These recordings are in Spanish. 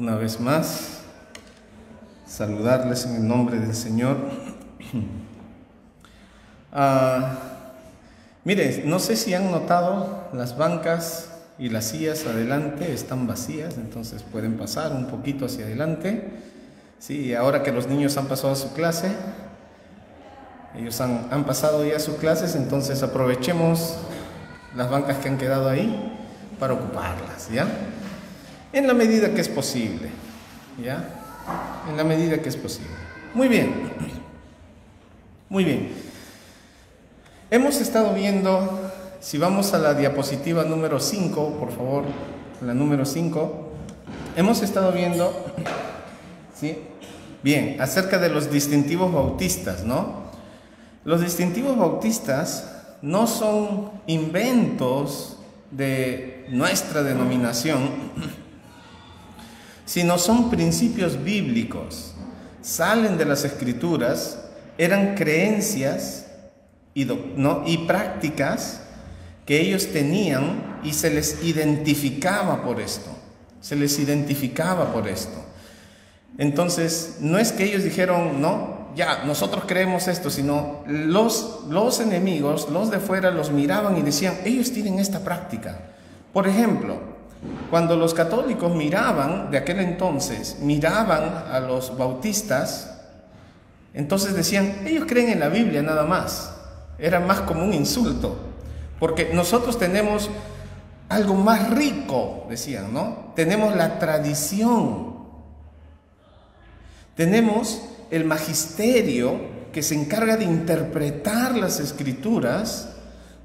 una vez más, saludarles en el nombre del Señor. Mire, no sé si han notado, las bancas y las sillas adelante están vacías, entonces pueden pasar un poquito hacia adelante. Sí, ahora que los niños han pasado a su clase, ellos han pasado ya sus clases, entonces aprovechemos las bancas que han quedado ahí para ocuparlas, ¿ya? En la medida que es posible, ¿ya? En la medida que es posible. Muy bien. Muy bien. Hemos estado viendo, si vamos a la diapositiva número 5, por favor, la número 5, hemos estado viendo, ¿sí? Bien, acerca de los distintivos bautistas, ¿no? Los distintivos bautistas no son inventos de nuestra denominación, sino son principios bíblicos, salen de las Escrituras, eran creencias y prácticas que ellos tenían y se les identificaba por esto, Entonces, no es que ellos dijeron, no, ya, nosotros creemos esto, sino los enemigos, los de fuera, los miraban y decían, ellos tienen esta práctica. Por ejemplo, cuando los católicos miraban, de aquel entonces, miraban a los bautistas, entonces decían, ellos creen en la Biblia nada más. Era más como un insulto, porque nosotros tenemos algo más rico, decían, ¿no? Tenemos la tradición, tenemos el magisterio que se encarga de interpretar las Escrituras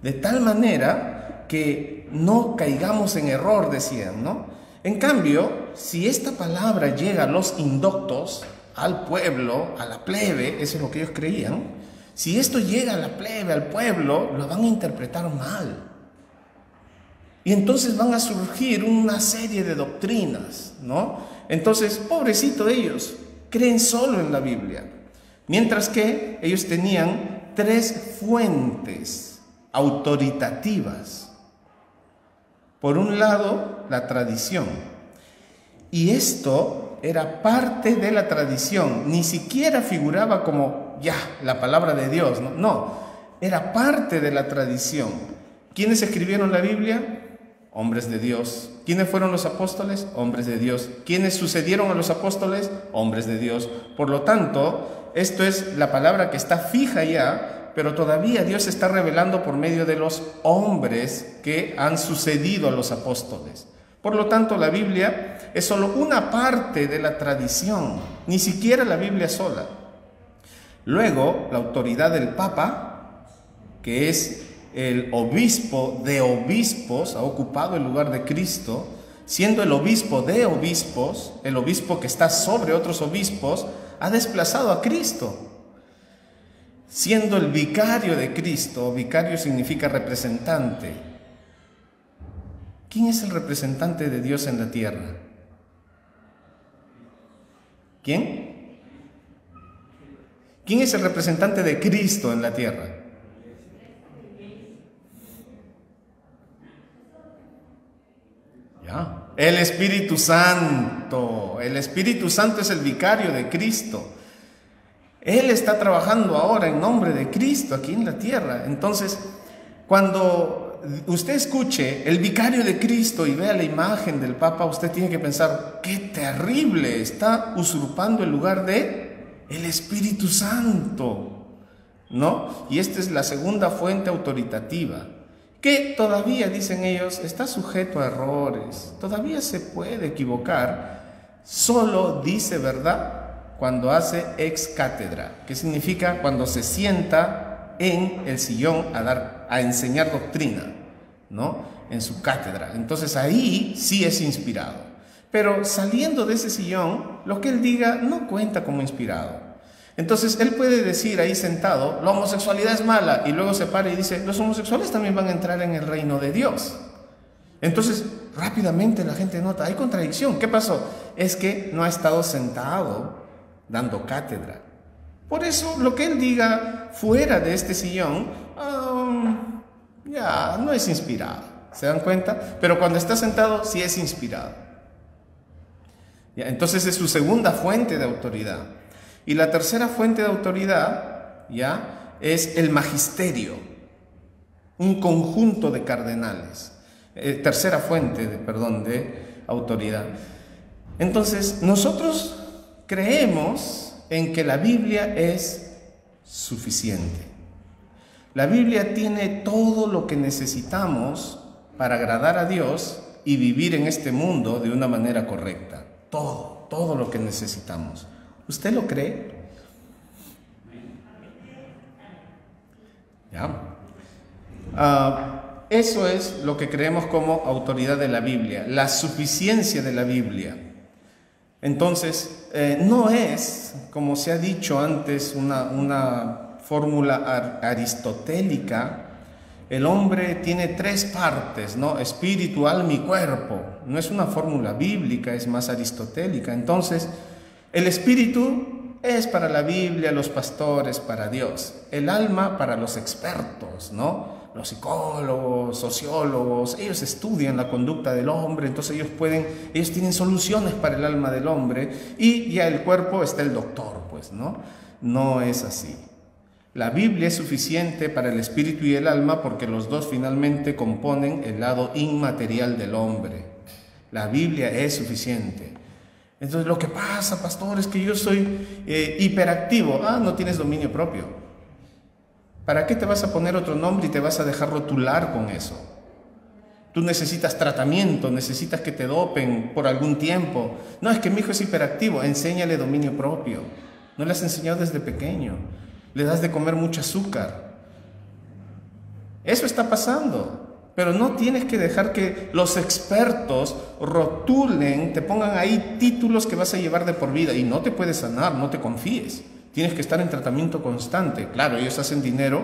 de tal manera que no caigamos en error, decían, ¿no? En cambio, si esta palabra llega a los indoctos, al pueblo, a la plebe, eso es lo que ellos creían, si esto llega a la plebe, al pueblo, lo van a interpretar mal. Y entonces van a surgir una serie de doctrinas, ¿no? Entonces, pobrecito de ellos, creen solo en la Biblia. Mientras que ellos tenían 3 fuentes autoritativas. Por un lado, la tradición. Y esto era parte de la tradición. Ni siquiera figuraba como, ya, la palabra de Dios. No, era parte de la tradición. ¿Quiénes escribieron la Biblia? Hombres de Dios. ¿Quiénes fueron los apóstoles? Hombres de Dios. ¿Quiénes sucedieron a los apóstoles? Hombres de Dios. Por lo tanto, esto es la palabra que está fija ya, pero todavía Dios está revelando por medio de los hombres que han sucedido a los apóstoles. Por lo tanto, la Biblia es solo una parte de la tradición, ni siquiera la Biblia sola. Luego, la autoridad del Papa, que es el obispo de obispos, ha ocupado el lugar de Cristo, siendo el obispo de obispos, el obispo que está sobre otros obispos, ha desplazado a Cristo. Siendo el vicario de Cristo, vicario significa representante. ¿Quién es el representante de Dios en la tierra? ¿Quién? ¿Quién es el representante de Cristo en la tierra? Ya. El Espíritu Santo. El Espíritu Santo es el vicario de Cristo. Él está trabajando ahora en nombre de Cristo aquí en la tierra. Entonces, cuando usted escuche el vicario de Cristo y vea la imagen del Papa, usted tiene que pensar, ¡qué terrible! Está usurpando el lugar de el Espíritu Santo, ¿no? Y esta es la segunda fuente autoritativa, que todavía, dicen ellos, está sujeto a errores, todavía se puede equivocar, solo dice verdad cuando hace ex cátedra, que significa cuando se sienta en el sillón a enseñar doctrina, ¿no? En su cátedra. Entonces ahí sí es inspirado. Pero saliendo de ese sillón, lo que él diga no cuenta como inspirado. Entonces él puede decir ahí sentado, la homosexualidad es mala, y luego se para y dice, los homosexuales también van a entrar en el reino de Dios. Entonces rápidamente la gente nota, hay contradicción. ¿Qué pasó? Es que no ha estado sentado dando cátedra. Por eso lo que él diga fuera de este sillón ya no es inspirado. ¿Se dan cuenta? Pero cuando está sentado sí es inspirado. ¿Ya? Entonces es su segunda fuente de autoridad. Y la tercera fuente de autoridad, ¿ya?, es el magisterio, un conjunto de cardenales. Tercera fuente de autoridad. Entonces, nosotros creemos en que la Biblia es suficiente. La Biblia tiene todo lo que necesitamos para agradar a Dios y vivir en este mundo de una manera correcta. Todo lo que necesitamos. ¿Usted lo cree? ¿Ya? Eso es lo que creemos como autoridad de la Biblia, la suficiencia de la Biblia. Entonces, no es, como se ha dicho antes, una fórmula aristotélica. El hombre tiene tres partes, ¿no? Espíritu, alma y cuerpo. No es una fórmula bíblica, es más aristotélica. Entonces, el espíritu es para la Biblia, los pastores, para Dios. El alma para los expertos, ¿no? Los psicólogos, sociólogos, ellos estudian la conducta del hombre, entonces ellos tienen soluciones para el alma del hombre, y ya el cuerpo está el doctor, pues, ¿no? No es así. La Biblia es suficiente para el espíritu y el alma porque los dos finalmente componen el lado inmaterial del hombre. La Biblia es suficiente. Entonces, lo que pasa, pastor, es que yo soy hiperactivo. No tienes dominio propio. ¿Para qué te vas a poner otro nombre y te vas a dejar rotular con eso? Tú necesitas tratamiento, necesitas que te dopen por algún tiempo. No, es que mi hijo es hiperactivo. Enséñale dominio propio. No le has enseñado desde pequeño. Le das de comer mucho azúcar. Eso está pasando. Pero no tienes que dejar que los expertos rotulen, te pongan ahí títulos que vas a llevar de por vida. Y no te puedes sanar, no te confíes. Tienes que estar en tratamiento constante. Claro, ellos hacen dinero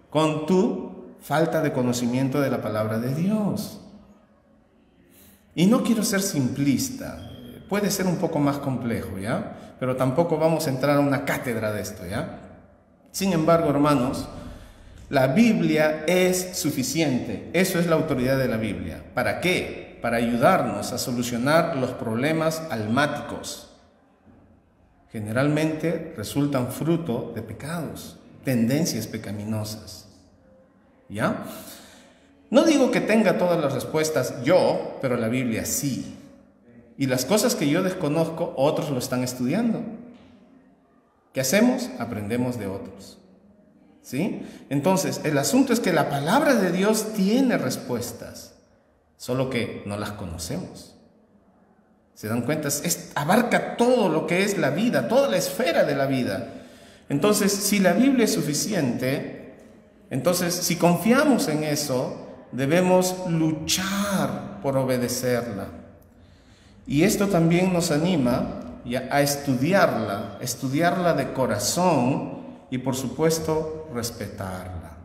con tu falta de conocimiento de la palabra de Dios. Y no quiero ser simplista. Puede ser un poco más complejo, ¿ya? Pero tampoco vamos a entrar a una cátedra de esto, ¿ya? Sin embargo, hermanos, la Biblia es suficiente. Eso es la autoridad de la Biblia. ¿Para qué? Para ayudarnos a solucionar los problemas almáticos. Generalmente resultan fruto de pecados, tendencias pecaminosas. ¿Ya? No digo que tenga todas las respuestas yo, pero la Biblia sí. Y las cosas que yo desconozco, otros lo están estudiando. ¿Qué hacemos? Aprendemos de otros. ¿Sí? Entonces, el asunto es que la palabra de Dios tiene respuestas, solo que no las conocemos. ¿Se dan cuenta? Abarca todo lo que es la vida, toda la esfera de la vida. Entonces, si la Biblia es suficiente, entonces, si confiamos en eso, debemos luchar por obedecerla. Y esto también nos anima a estudiarla de corazón y, por supuesto, respetarla.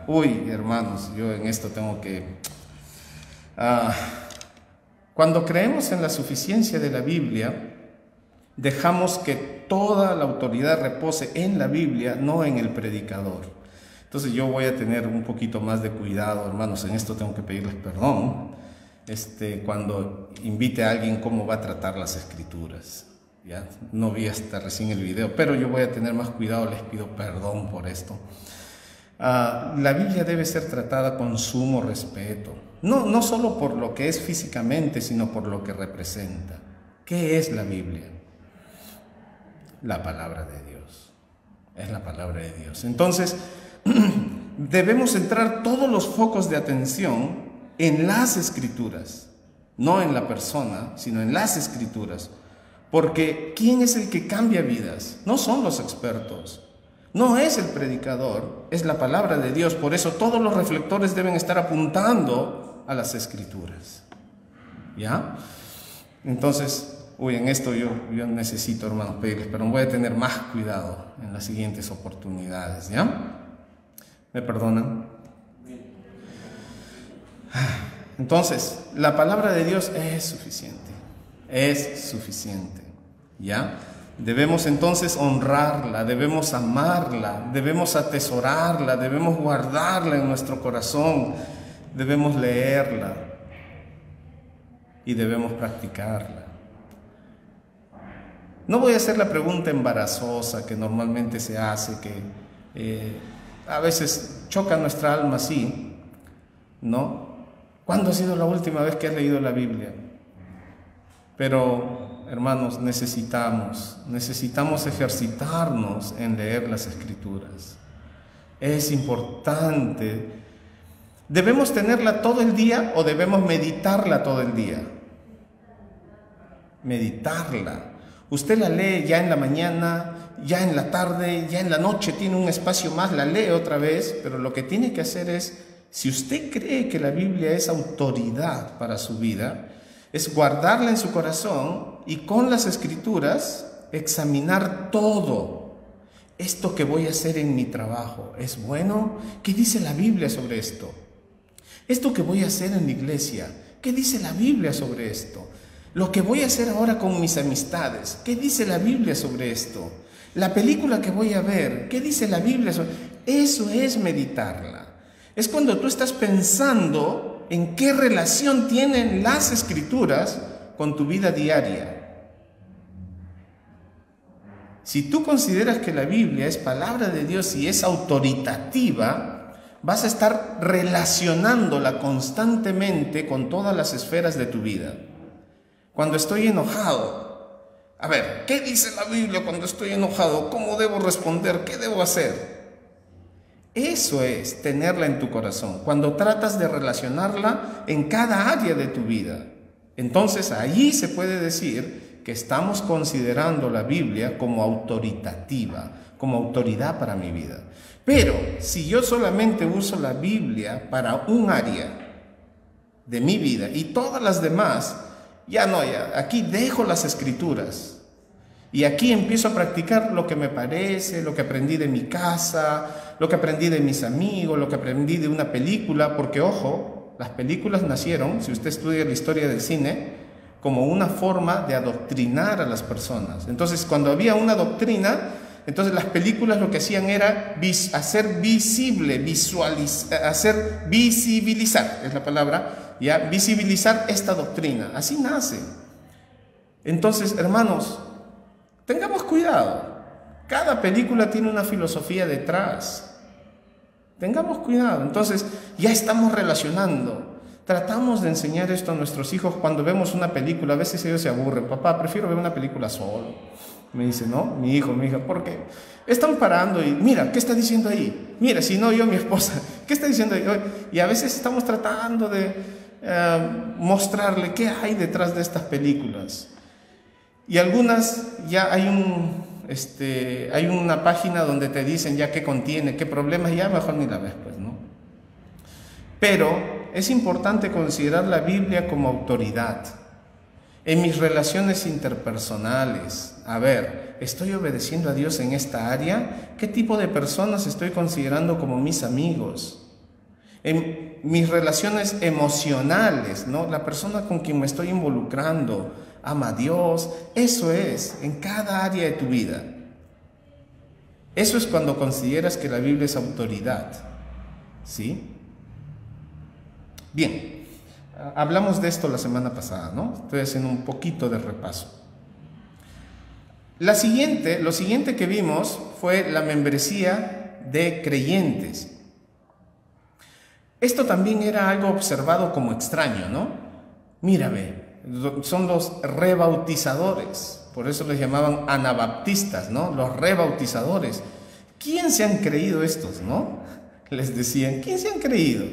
Uy, hermanos, yo en esto tengo que... Cuando creemos en la suficiencia de la Biblia, dejamos que toda la autoridad repose en la Biblia, no en el predicador. Entonces yo voy a tener un poquito más de cuidado, hermanos, en esto tengo que pedirles perdón. Cuando invite a alguien, cómo va a tratar las escrituras. ¿Ya? No vi hasta recién el video, pero yo voy a tener más cuidado, les pido perdón por esto. La Biblia debe ser tratada con sumo respeto, no solo por lo que es físicamente, sino por lo que representa. ¿Qué es la Biblia? La palabra de Dios. Es la palabra de Dios. Entonces, debemos centrar todos los focos de atención en las Escrituras, no en la persona, sino en las Escrituras. Porque ¿quién es el que cambia vidas? No son los expertos. No es el predicador, es la palabra de Dios. Por eso todos los reflectores deben estar apuntando a las Escrituras. ¿Ya? Entonces, en esto yo necesito, hermanos, pedirles, pero voy a tener más cuidado en las siguientes oportunidades. ¿Ya? ¿Me perdonan? Entonces, la palabra de Dios es suficiente. Es suficiente. ¿Ya? Debemos entonces honrarla, debemos amarla, debemos atesorarla, debemos guardarla en nuestro corazón, debemos leerla y debemos practicarla. No voy a hacer la pregunta embarazosa que normalmente se hace, que a veces choca nuestra alma así, ¿no? ¿Cuándo ha sido la última vez que has leído la Biblia? Pero, hermanos, necesitamos ejercitarnos en leer las Escrituras. Es importante. ¿Debemos tenerla todo el día o debemos meditarla todo el día? Meditarla. Usted la lee ya en la mañana, ya en la tarde, ya en la noche, tiene un espacio más, la lee otra vez, pero lo que tiene que hacer es, si usted cree que la Biblia es autoridad para su vida, es guardarla en su corazón y con las Escrituras examinar todo. Esto que voy a hacer en mi trabajo, ¿es bueno? ¿Qué dice la Biblia sobre esto? Esto que voy a hacer en la iglesia, ¿qué dice la Biblia sobre esto? Lo que voy a hacer ahora con mis amistades, ¿qué dice la Biblia sobre esto? La película que voy a ver, ¿qué dice la Biblia sobre esto? Eso es meditarla. Es cuando tú estás pensando en qué relación tienen las Escrituras con tu vida diaria. Si tú consideras que la Biblia es palabra de Dios y es autoritativa, vas a estar relacionándola constantemente con todas las esferas de tu vida. Cuando estoy enojado, a ver, ¿qué dice la Biblia cuando estoy enojado? ¿Cómo debo responder? ¿Qué debo hacer? Eso es tenerla en tu corazón, cuando tratas de relacionarla en cada área de tu vida. Entonces allí se puede decir que estamos considerando la Biblia como autoritativa, como autoridad para mi vida. Pero si yo solamente uso la Biblia para un área de mi vida y todas las demás, ya aquí dejo las Escrituras y aquí empiezo a practicar lo que me parece, lo que aprendí de mi casa, lo que aprendí de mis amigos, lo que aprendí de una película, porque ojo, las películas nacieron, si usted estudia la historia del cine, como una forma de adoctrinar a las personas. Entonces, cuando había una doctrina, entonces las películas lo que hacían era hacer visibilizar, es la palabra, ya, visibilizar esta doctrina. Así nace. Entonces, hermanos, tengamos cuidado. Cada película tiene una filosofía detrás. Tengamos cuidado. Entonces, ya estamos relacionando. Tratamos de enseñar esto a nuestros hijos cuando vemos una película. A veces ellos se aburren. Papá, prefiero ver una película solo. Me dice, ¿no? Mi hija, ¿por qué? Están parando y mira, ¿qué está diciendo ahí? Mira, si no yo, mi esposa, ¿qué está diciendo ahí? Y a veces estamos tratando de mostrarle qué hay detrás de estas películas. Y algunas ya hay una página donde te dicen ya qué contiene, qué problemas, ya mejor ni la ves, pues, ¿no? Pero es importante considerar la Biblia como autoridad en mis relaciones interpersonales. A ver, ¿estoy obedeciendo a Dios en esta área? ¿Qué tipo de personas estoy considerando como mis amigos? En mis relaciones emocionales, ¿no? La persona con quien me estoy involucrando, ama a Dios. Eso es, en cada área de tu vida. Eso es cuando consideras que la Biblia es autoridad, ¿sí? Bien, hablamos de esto la semana pasada, ¿no? Estoy haciendo un poquito de repaso. Lo siguiente que vimos fue la membresía de creyentes. Esto también era algo observado como extraño, ¿no? Mírame, son los rebautizadores, por eso les llamaban anabaptistas, ¿no? Los rebautizadores. ¿Quién se han creído estos, no? Les decían, ¿quién se han creído?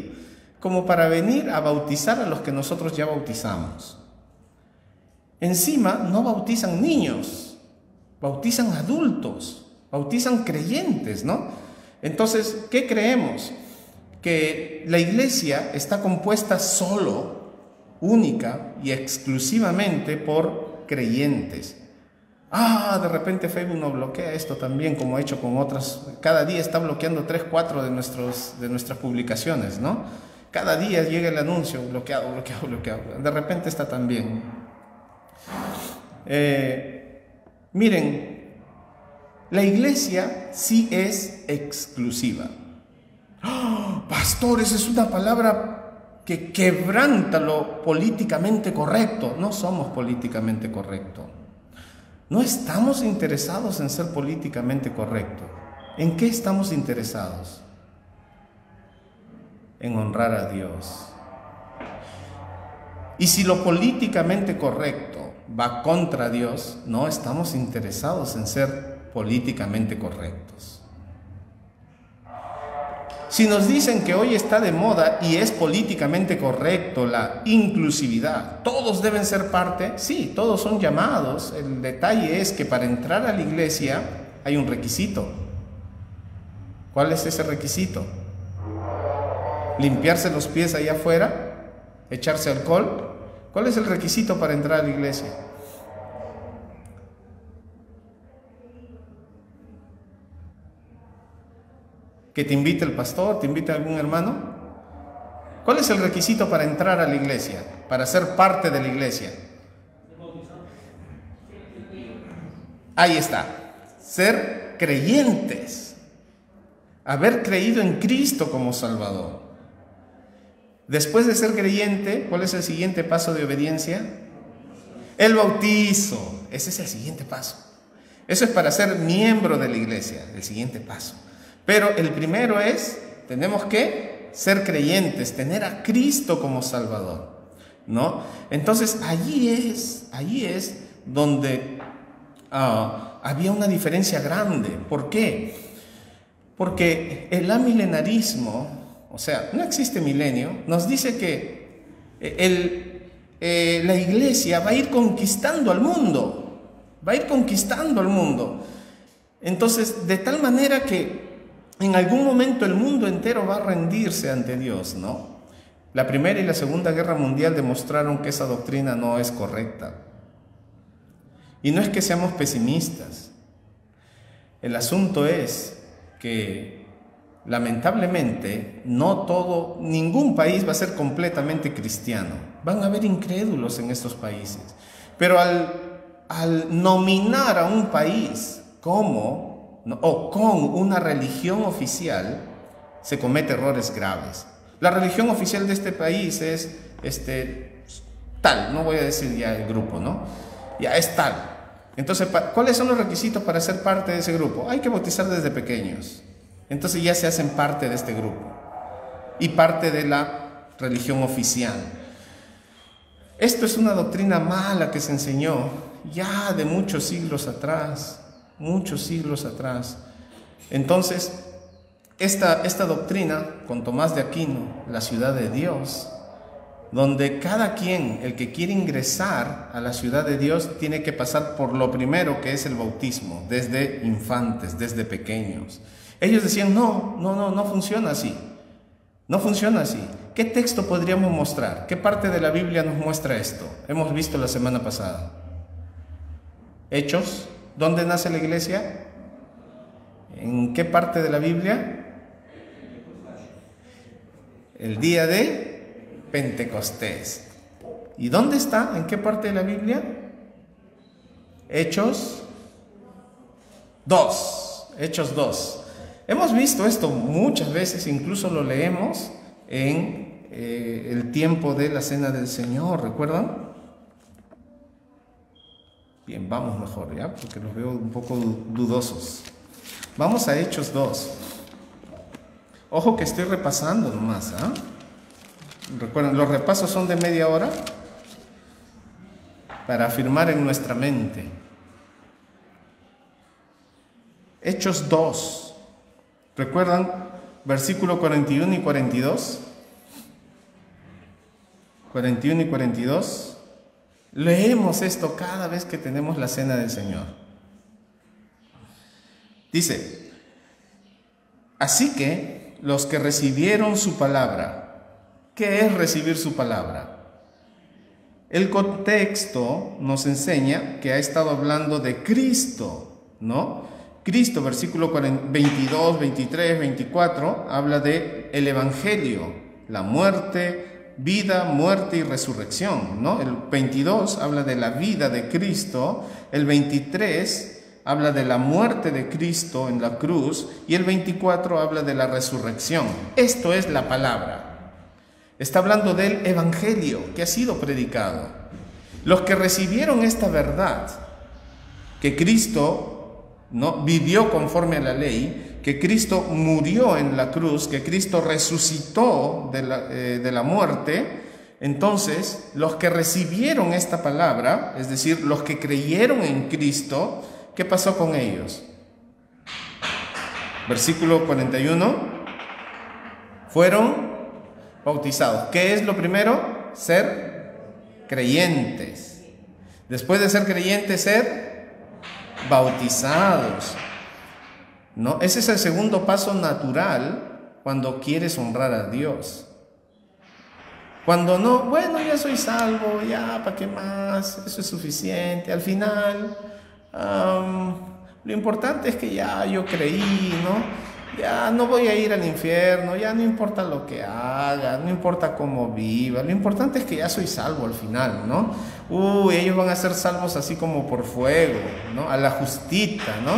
Como para venir a bautizar a los que nosotros ya bautizamos. Encima no bautizan niños, bautizan adultos, bautizan creyentes, ¿no? Entonces, ¿qué creemos? Que la iglesia está compuesta solo, única y exclusivamente por creyentes. De repente Facebook nos bloquea esto también, como ha hecho con otras. Cada día está bloqueando 3, 4 de nuestras publicaciones, ¿no? Cada día llega el anuncio, bloqueado. De repente está también. Miren, la iglesia sí es exclusiva. Pastores, es una palabra que quebranta lo políticamente correcto. No somos políticamente correctos. No estamos interesados en ser políticamente correctos. ¿En qué estamos interesados? En honrar a Dios. Y si lo políticamente correcto va contra Dios, no estamos interesados en ser políticamente correctos. Si nos dicen que hoy está de moda y es políticamente correcto la inclusividad, todos deben ser parte, sí, todos son llamados. El detalle es que para entrar a la iglesia hay un requisito. ¿Cuál es ese requisito? ¿Limpiarse los pies allá afuera? ¿Echarse alcohol? ¿Cuál es el requisito para entrar a la iglesia? ¿Que te invite el pastor? ¿Te invite algún hermano? ¿Cuál es el requisito para entrar a la iglesia? Para ser parte de la iglesia. Ahí está. Ser creyentes. Haber creído en Cristo como Salvador. Después de ser creyente, ¿cuál es el siguiente paso de obediencia? El bautizo. Ese es el siguiente paso. Eso es para ser miembro de la iglesia, el siguiente paso. Pero el primero es, tenemos que ser creyentes, tener a Cristo como Salvador, ¿no? Entonces, allí es donde había una diferencia grande. ¿Por qué? Porque el amilenarismo, o sea, no existe milenio, nos dice que la iglesia va a ir conquistando al mundo, va a ir conquistando al mundo. Entonces, de tal manera que en algún momento el mundo entero va a rendirse ante Dios, ¿no? La Primera y la Segunda Guerra Mundial demostraron que esa doctrina no es correcta. Y no es que seamos pesimistas. El asunto es que, lamentablemente, ningún país va a ser completamente cristiano. Van a haber incrédulos en estos países. Pero al nominar a un país como o con una religión oficial, se comete errores graves. La religión oficial de este país es tal, no voy a decir ya el grupo, ¿no? Ya es tal. Entonces, ¿cuáles son los requisitos para ser parte de ese grupo? Hay que bautizar desde pequeños. Entonces ya se hacen parte de este grupo y parte de la religión oficial. Esto es una doctrina mala que se enseñó ya de muchos siglos atrás. Entonces, esta doctrina con Tomás de Aquino, la ciudad de Dios, donde cada quien, el que quiere ingresar a la ciudad de Dios, tiene que pasar por lo primero, que es el bautismo, desde infantes, desde pequeños. Ellos decían, no funciona así, no funciona así. ¿Qué texto podríamos mostrar? ¿Qué parte de la Biblia nos muestra esto? Hemos visto la semana pasada. Hechos. ¿Dónde nace la iglesia? ¿En qué parte de la Biblia? El día de Pentecostés. ¿Y dónde está? ¿En qué parte de la Biblia? Hechos 2. Hechos 2. Hemos visto esto muchas veces, incluso lo leemos en el tiempo de la Cena del Señor, ¿recuerdan? Bien, vamos mejor, ¿ya? Porque los veo un poco dudosos. Vamos a Hechos 2. Ojo que estoy repasando nomás, ¿ah? Recuerden, los repasos son de media hora para afirmar en nuestra mente. Hechos 2. ¿Recuerdan? Versículo 41 y 42. 41 y 42. Leemos esto cada vez que tenemos la Cena del Señor. Dice, así que los que recibieron su palabra, ¿qué es recibir su palabra? El contexto nos enseña que ha estado hablando de Cristo, ¿no? Cristo, versículo 22, 23, 24, habla de el Evangelio, la muerte, vida, muerte y resurrección, ¿no? El 22 habla de la vida de Cristo, el 23 habla de la muerte de Cristo en la cruz y el 24 habla de la resurrección. Esto es la palabra. Está hablando del Evangelio que ha sido predicado. Los que recibieron esta verdad que Cristo, ¿no?, vivió conforme a la ley, que Cristo murió en la cruz, que Cristo resucitó de la muerte, entonces los que recibieron esta palabra, es decir, los que creyeron en Cristo, ¿qué pasó con ellos? Versículo 41, fueron bautizados. ¿Qué es lo primero? Ser creyentes. Después de ser creyentes, ser bautizados, ¿no? Ese es el segundo paso natural cuando quieres honrar a Dios. Cuando no, bueno, ya soy salvo, ya, ¿para qué más? Eso es suficiente. Al final, lo importante es que ya yo creí, ¿no? Ya no voy a ir al infierno, ya no importa lo que haga, no importa cómo viva, lo importante es que ya soy salvo al final, ¿no? Ellos van a ser salvos así como por fuego, ¿no? A la justita, ¿no?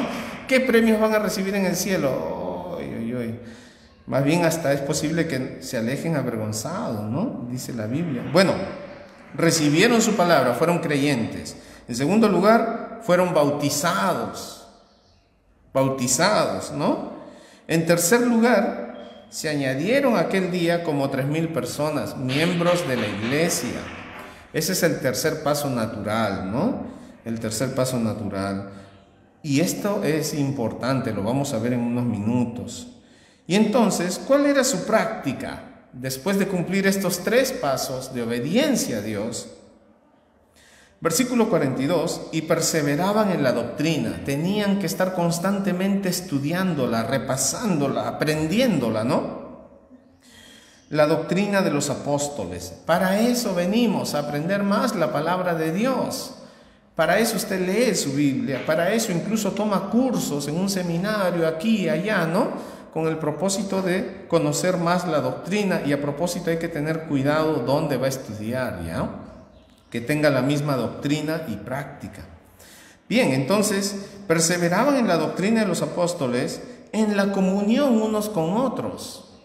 ¿Qué premios van a recibir en el cielo? Más bien hasta es posible que se alejen avergonzados, ¿no? Dice la Biblia. Bueno, recibieron su palabra, fueron creyentes. En segundo lugar, fueron bautizados, ¿no? En tercer lugar, se añadieron aquel día como 3,000 personas, miembros de la iglesia. Ese es el tercer paso natural, ¿no? El tercer paso natural. Y esto es importante, lo vamos a ver en unos minutos. Y entonces, ¿cuál era su práctica? Después de cumplir estos 3 pasos de obediencia a Dios, versículo 42, y perseveraban en la doctrina. Tenían que estar constantemente estudiándola, repasándola, aprendiéndola, ¿no? La doctrina de los apóstoles. Para eso venimos, a aprender más la palabra de Dios. Para eso usted lee su Biblia, para eso incluso toma cursos en un seminario aquí y allá, ¿no? Con el propósito de conocer más la doctrina, y a propósito hay que tener cuidado dónde va a estudiar, ¿ya? Que tenga la misma doctrina y práctica. Bien, entonces, perseveraban en la doctrina de los apóstoles, en la comunión unos con otros.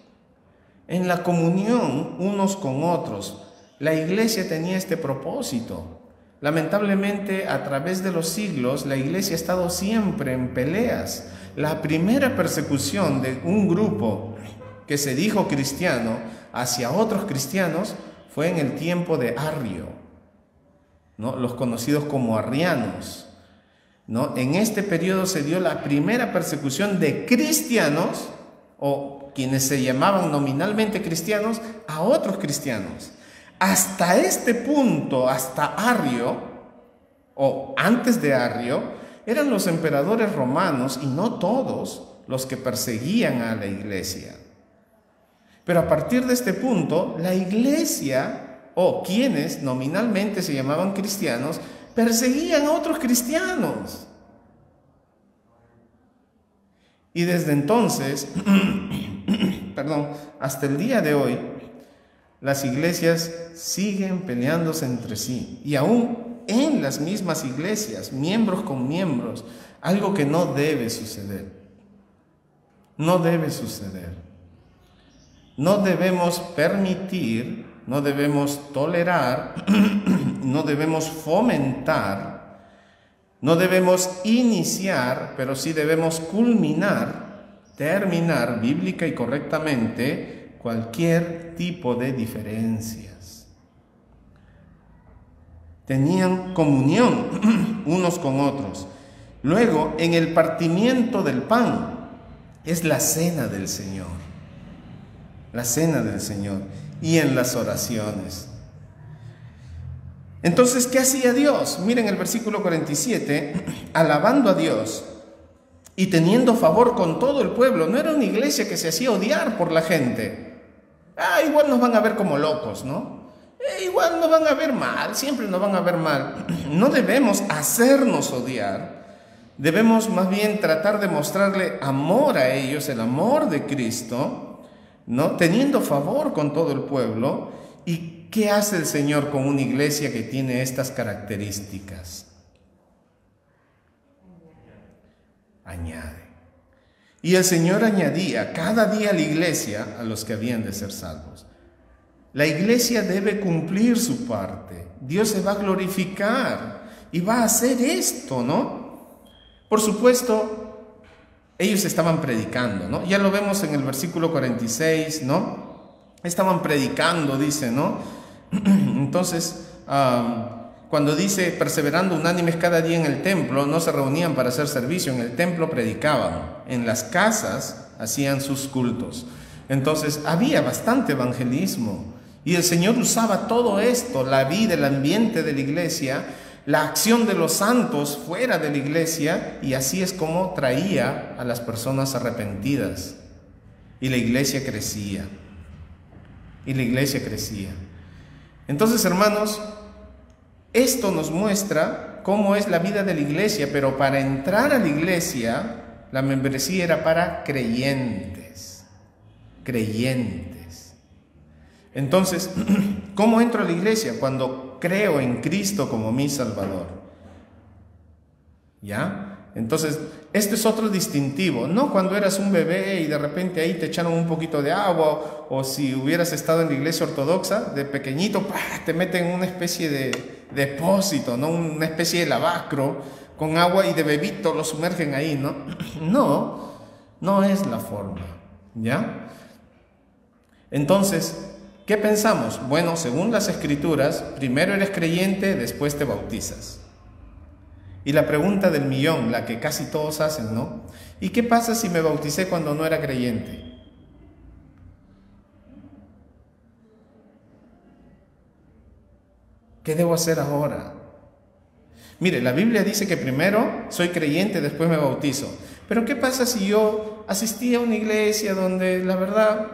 En la comunión unos con otros. La iglesia tenía este propósito. Lamentablemente, a través de los siglos, la iglesia ha estado siempre en peleas. La primera persecución de un grupo que se dijo cristiano hacia otros cristianos fue en el tiempo de Arrio, ¿no? Los conocidos como arrianos, ¿no? En este periodo se dio la primera persecución de cristianos, o quienes se llamaban nominalmente cristianos, a otros cristianos. Hasta este punto, hasta Arrio, o antes de Arrio, eran los emperadores romanos, y no todos, los que perseguían a la iglesia. Pero a partir de este punto, la iglesia, o quienes nominalmente se llamaban cristianos, perseguían a otros cristianos. Y desde entonces, hasta el día de hoy, las iglesias siguen peleándose entre sí, y aún en las mismas iglesias, miembros con miembros, algo que no debe suceder. No debe suceder. No debemos permitir, no debemos tolerar, no debemos fomentar, no debemos iniciar, pero sí debemos culminar, terminar bíblica y correctamente cualquier tipo de diferencias. Tenían comunión unos con otros. Luego, en el partimiento del pan, es la cena del Señor. La cena del Señor. Y en las oraciones. Entonces, ¿qué hacía Dios? Miren el versículo 47, alabando a Dios y teniendo favor con todo el pueblo. No era una iglesia que se hacía odiar por la gente. Igual nos van a ver como locos, ¿no? Igual nos van a ver mal, siempre nos van a ver mal. No debemos hacernos odiar. Debemos más bien tratar de mostrarle amor a ellos, el amor de Cristo, ¿no? Teniendo favor con todo el pueblo. ¿Y qué hace el Señor con una iglesia que tiene estas características? Añade. Y el Señor añadía cada día a la iglesia a los que habían de ser salvos. La iglesia debe cumplir su parte. Dios se va a glorificar y va a hacer esto, ¿no? Por supuesto, ellos estaban predicando, ¿no? Ya lo vemos en el versículo 46, ¿no? Estaban predicando, dice, ¿no? Entonces, cuando dice perseverando unánimes cada día en el templo, no se reunían para hacer servicio, en el templo predicaban, en las casas hacían sus cultos. Entonces había bastante evangelismo y el Señor usaba todo esto, la vida, el ambiente de la iglesia, la acción de los santos fuera de la iglesia, y así es como traía a las personas arrepentidas, y la iglesia crecía, y la iglesia crecía. Entonces, hermanos, esto nos muestra cómo es la vida de la iglesia, pero para entrar a la iglesia, la membresía era para creyentes. Creyentes. Entonces, ¿cómo entro a la iglesia? Cuando creo en Cristo como mi Salvador. ¿Ya? Entonces, este es otro distintivo. No cuando eras un bebé y de repente ahí te echaron un poquito de agua, o si hubieras estado en la iglesia ortodoxa, de pequeñito, te meten una especie de depósito, ¿no? Una especie de lavacro con agua y de bebito lo sumergen ahí, ¿no? No, no es la forma, ¿ya? Entonces, ¿qué pensamos? Bueno, según las Escrituras, primero eres creyente, después te bautizas. Y la pregunta del millón, la que casi todos hacen, ¿no? ¿Y qué pasa si me bauticé cuando no era creyente? ¿Qué debo hacer ahora? Mire, la Biblia dice que primero soy creyente, después me bautizo. Pero ¿qué pasa si yo asistí a una iglesia donde la verdad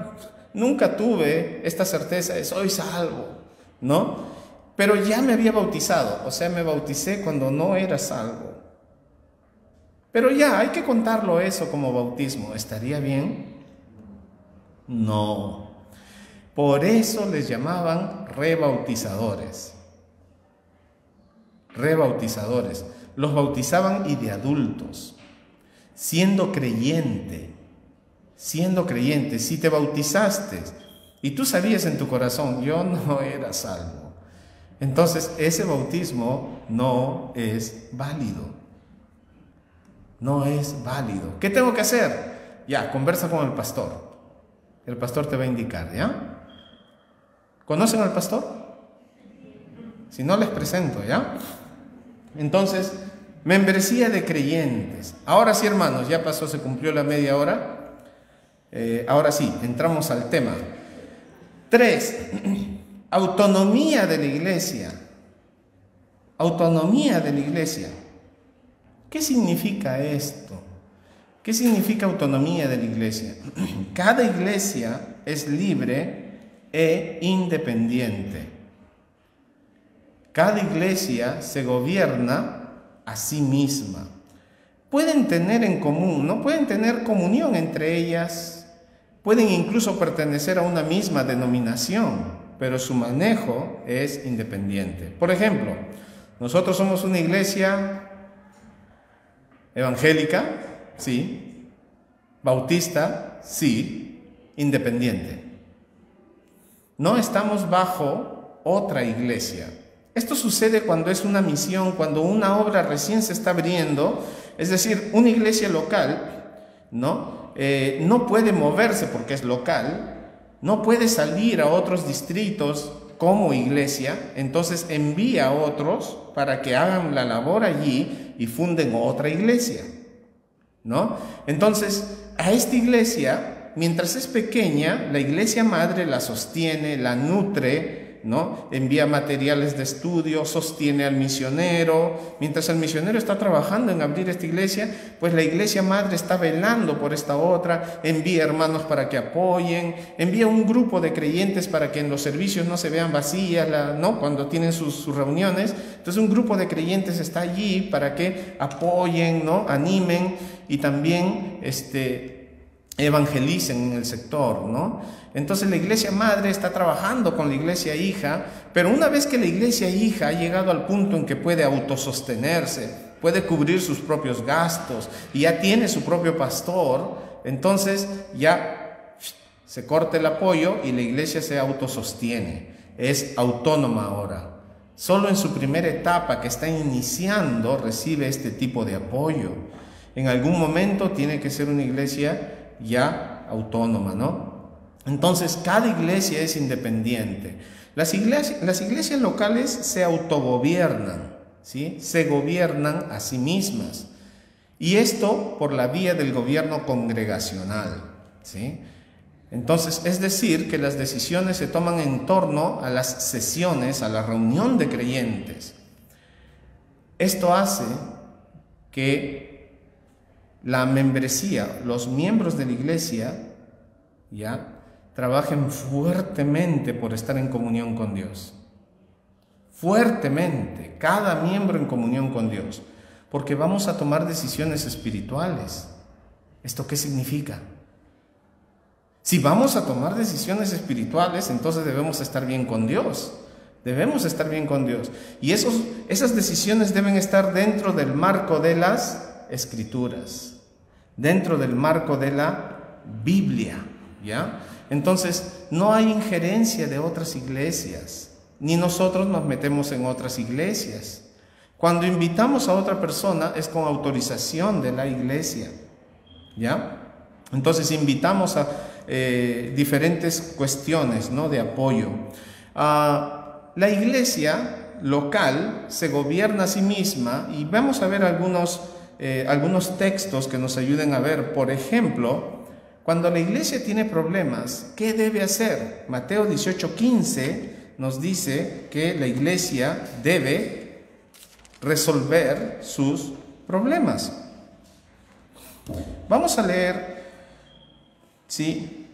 nunca tuve esta certeza de soy salvo, ¿no? Pero ya me había bautizado, o sea, me bauticé cuando no era salvo. Pero ya, hay que contarlo eso como bautismo. ¿Estaría bien? No. Por eso les llamaban rebautizadores. Rebautizadores. Los bautizaban y de adultos. Siendo creyente. Siendo creyente. Si te bautizaste y tú sabías en tu corazón, yo no era salvo, entonces ese bautismo no es válido. No es válido. ¿Qué tengo que hacer? Ya, conversa con el pastor. El pastor te va a indicar, ¿ya? ¿Conocen al pastor? Si no, les presento, ¿ya? Entonces, membresía de creyentes. Ahora sí, hermanos, ya pasó, se cumplió la media hora. Ahora sí, entramos al tema. 3. Autonomía de la iglesia. Autonomía de la iglesia. ¿Qué significa esto? ¿Qué significa autonomía de la iglesia? Cada iglesia es libre e independiente. Cada iglesia se gobierna a sí misma. Pueden tener en común, no pueden tener comunión entre ellas, pueden incluso pertenecer a una misma denominación, pero su manejo es independiente. Por ejemplo, nosotros somos una iglesia evangélica, sí, bautista, sí, independiente. No estamos bajo otra iglesia. Esto sucede cuando es una misión, cuando una obra recién se está abriendo, es decir, una iglesia local, ¿no? No puede moverse porque es local, no puede salir a otros distritos como iglesia, entonces envía a otros para que hagan la labor allí y funden otra iglesia, ¿no? Entonces, a esta iglesia, mientras es pequeña, la iglesia madre la sostiene, la nutre, ¿no? Envía materiales de estudio, sostiene al misionero. Mientras el misionero está trabajando en abrir esta iglesia, pues la iglesia madre está velando por esta otra, envía hermanos para que apoyen, envía un grupo de creyentes para que en los servicios no se vean vacías, ¿no? Cuando tienen sus reuniones. Entonces un grupo de creyentes está allí para que apoyen, ¿no? Animen y también evangelicen en el sector, ¿no? Entonces la iglesia madre está trabajando con la iglesia hija, pero una vez que la iglesia hija ha llegado al punto en que puede autosostenerse, puede cubrir sus propios gastos y ya tiene su propio pastor, entonces ya se corta el apoyo y la iglesia se autosostiene, es autónoma ahora. Solo en su primera etapa que está iniciando recibe este tipo de apoyo. En algún momento tiene que ser una iglesia ya autónoma, ¿no? Entonces, cada iglesia es independiente. Las iglesias locales se autogobiernan, ¿sí? Se gobiernan a sí mismas. Y esto por la vía del gobierno congregacional, ¿sí? Entonces, es decir, que las decisiones se toman en torno a las sesiones, a la reunión de creyentes. Esto hace que la membresía, los miembros de la iglesia, ya trabajen fuertemente por estar en comunión con Dios. Fuertemente, cada miembro en comunión con Dios, porque vamos a tomar decisiones espirituales. ¿Esto qué significa? Si vamos a tomar decisiones espirituales, entonces debemos estar bien con Dios. Debemos estar bien con Dios. Y esas decisiones deben estar dentro del marco de las Escrituras, dentro del marco de la Biblia, ¿ya? Entonces, no hay injerencia de otras iglesias, ni nosotros nos metemos en otras iglesias. Cuando invitamos a otra persona es con autorización de la iglesia, ¿ya? Entonces invitamos a diferentes cuestiones, ¿no?, de apoyo. La iglesia local se gobierna a sí misma y vamos a ver algunos textos que nos ayuden a ver. Por ejemplo, cuando la iglesia tiene problemas, ¿qué debe hacer? Mateo 18:15 nos dice que la iglesia debe resolver sus problemas. Vamos a leer, ¿sí?,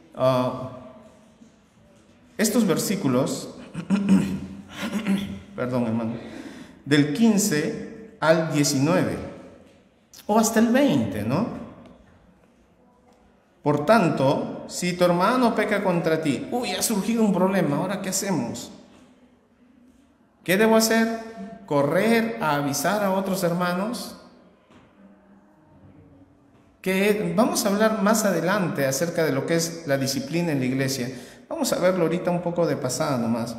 estos versículos, perdón, hermano, del 15 al 19, o hasta el 20, ¿no? Por tanto, si tu hermano peca contra ti, ha surgido un problema, ¿ahora qué hacemos? ¿Qué debo hacer? ¿Correr a avisar a otros hermanos? Que vamos a hablar más adelante acerca de lo que es la disciplina en la iglesia. Vamos a verlo ahorita un poco de pasada nomás.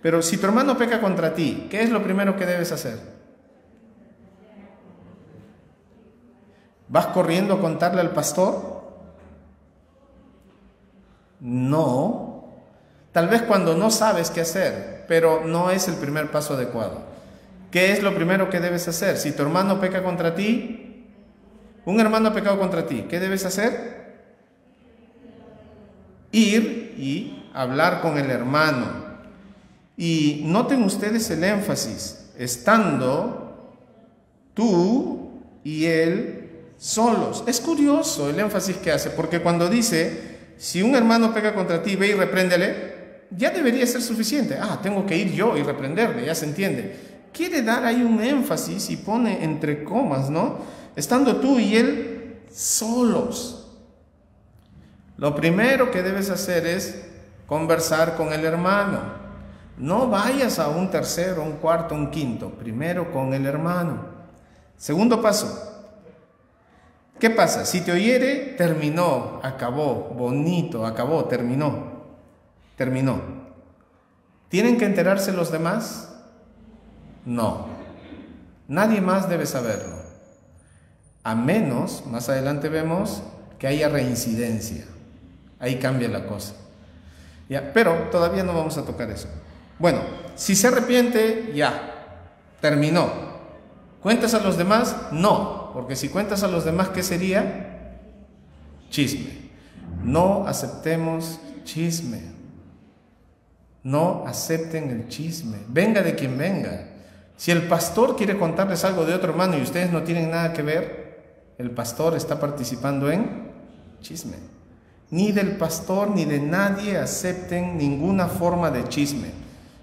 Pero si tu hermano peca contra ti, ¿qué es lo primero que debes hacer? ¿Vas corriendo a contarle al pastor? No. Tal vez cuando no sabes qué hacer, pero no es el primer paso adecuado. ¿Qué es lo primero que debes hacer? Si tu hermano peca contra ti, un hermano ha pecado contra ti, ¿qué debes hacer? Ir y hablar con el hermano. Y noten ustedes el énfasis, estando tú y él solos. Es curioso el énfasis que hace, porque cuando dice, si un hermano peca contra ti, ve y repréndele, ya debería ser suficiente. Tengo que ir yo y reprenderle, ya se entiende. Quiere dar ahí un énfasis y pone entre comas, ¿no? Estando tú y él solos. Lo primero que debes hacer es conversar con el hermano. No vayas a un tercero, un cuarto, un quinto. Primero con el hermano. Segundo paso. ¿Qué pasa? Si te oyere, terminó, acabó, bonito, acabó, terminó. ¿Tienen que enterarse los demás? No. Nadie más debe saberlo. A menos, más adelante vemos, que haya reincidencia. Ahí cambia la cosa. Ya, pero todavía no vamos a tocar eso. Bueno, si se arrepiente, ya, terminó. ¿Cuentas a los demás? No, porque si cuentas a los demás, ¿qué sería? Chisme. No aceptemos chisme. No acepten el chisme. Venga de quien venga. Si el pastor quiere contarles algo de otro hermano y ustedes no tienen nada que ver, el pastor está participando en chisme. Ni del pastor ni de nadie acepten ninguna forma de chisme.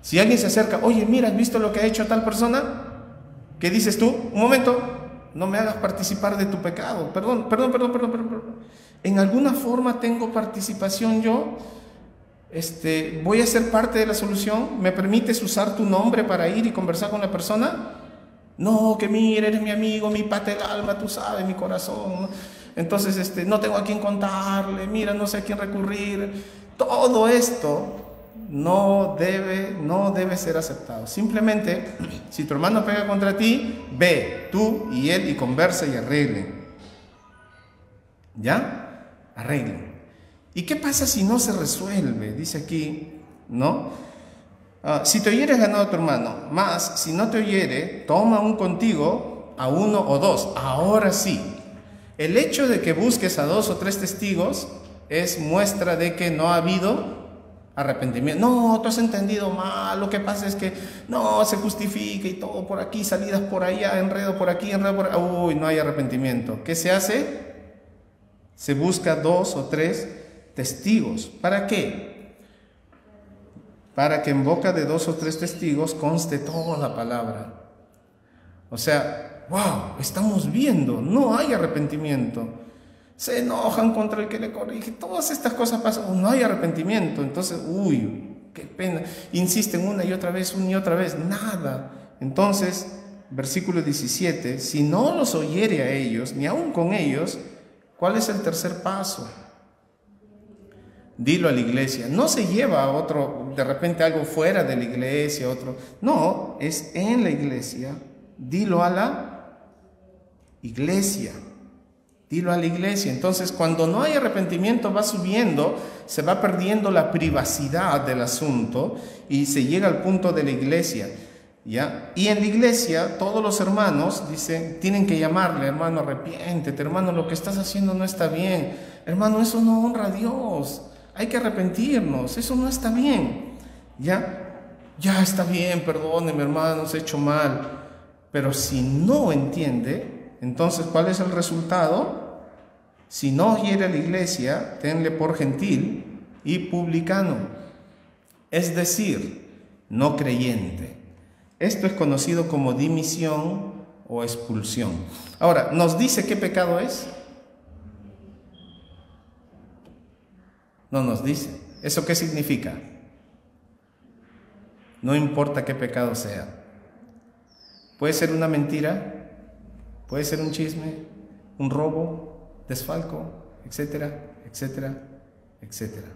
Si alguien se acerca, oye, mira, ¿has visto lo que ha hecho tal persona? ¿Qué dices tú? Un momento, no me hagas participar de tu pecado. Perdón. En alguna forma tengo participación yo. ¿Voy a ser parte de la solución? ¿Me permites usar tu nombre para ir y conversar con la persona? No, que mira, eres mi amigo, mi pata del alma, tú sabes, mi corazón, ¿no? Entonces, no tengo a quién contarle, mira, no sé a quién recurrir. Todo esto no debe ser aceptado. Simplemente, si tu hermano pega contra ti, ve tú y él y conversa y arreglen. ¿Ya? Arreglen. ¿Y qué pasa si no se resuelve? Dice aquí, ¿no? Si te oyeres ganado a tu hermano, mas si no te oyere, toma un contigo a uno o dos. Ahora sí, el hecho de que busques a 2 o 3 testigos es muestra de que no ha habido arrepentimiento. No, tú has entendido mal, lo que pasa es que no se justifica y todo por aquí, salidas por allá, enredo por aquí, enredo por allá. Uy, no hay arrepentimiento. ¿Qué se hace? Se busca 2 o 3 testigos. ¿Para qué? Para que en boca de 2 o 3 testigos conste toda la palabra. O sea, wow, estamos viendo, no hay arrepentimiento. Se enojan contra el que le corrige, todas estas cosas pasan, no hay arrepentimiento. Entonces, uy, qué pena, insisten una y otra vez, nada. Entonces, versículo 17, si no los oyere a ellos, ni aun con ellos, ¿cuál es el tercer paso? Dilo a la iglesia. No se lleva a otro, de repente algo fuera de la iglesia, otro. No, es en la iglesia. Dilo a la iglesia. Dilo a la iglesia. Entonces, cuando no hay arrepentimiento, va subiendo, se va perdiendo la privacidad del asunto y se llega al punto de la iglesia. ¿Ya? Y en la iglesia, todos los hermanos, dicen, tienen que llamarle, hermano, arrepiéntete, hermano, lo que estás haciendo no está bien. Hermano, eso no honra a Dios. Hay que arrepentirnos, eso no está bien. Ya está bien, perdóneme, hermano, se ha hecho mal. Pero si no entiende, entonces, ¿cuál es el resultado? Si no oyere a la iglesia, tenle por gentil y publicano, es decir, no creyente. Esto es conocido como dimisión o expulsión. Ahora, ¿nos dice qué pecado es? No nos dice. ¿Eso qué significa? No importa qué pecado sea. Puede ser una mentira, puede ser un chisme, un robo, desfalco, etcétera, etcétera, etcétera.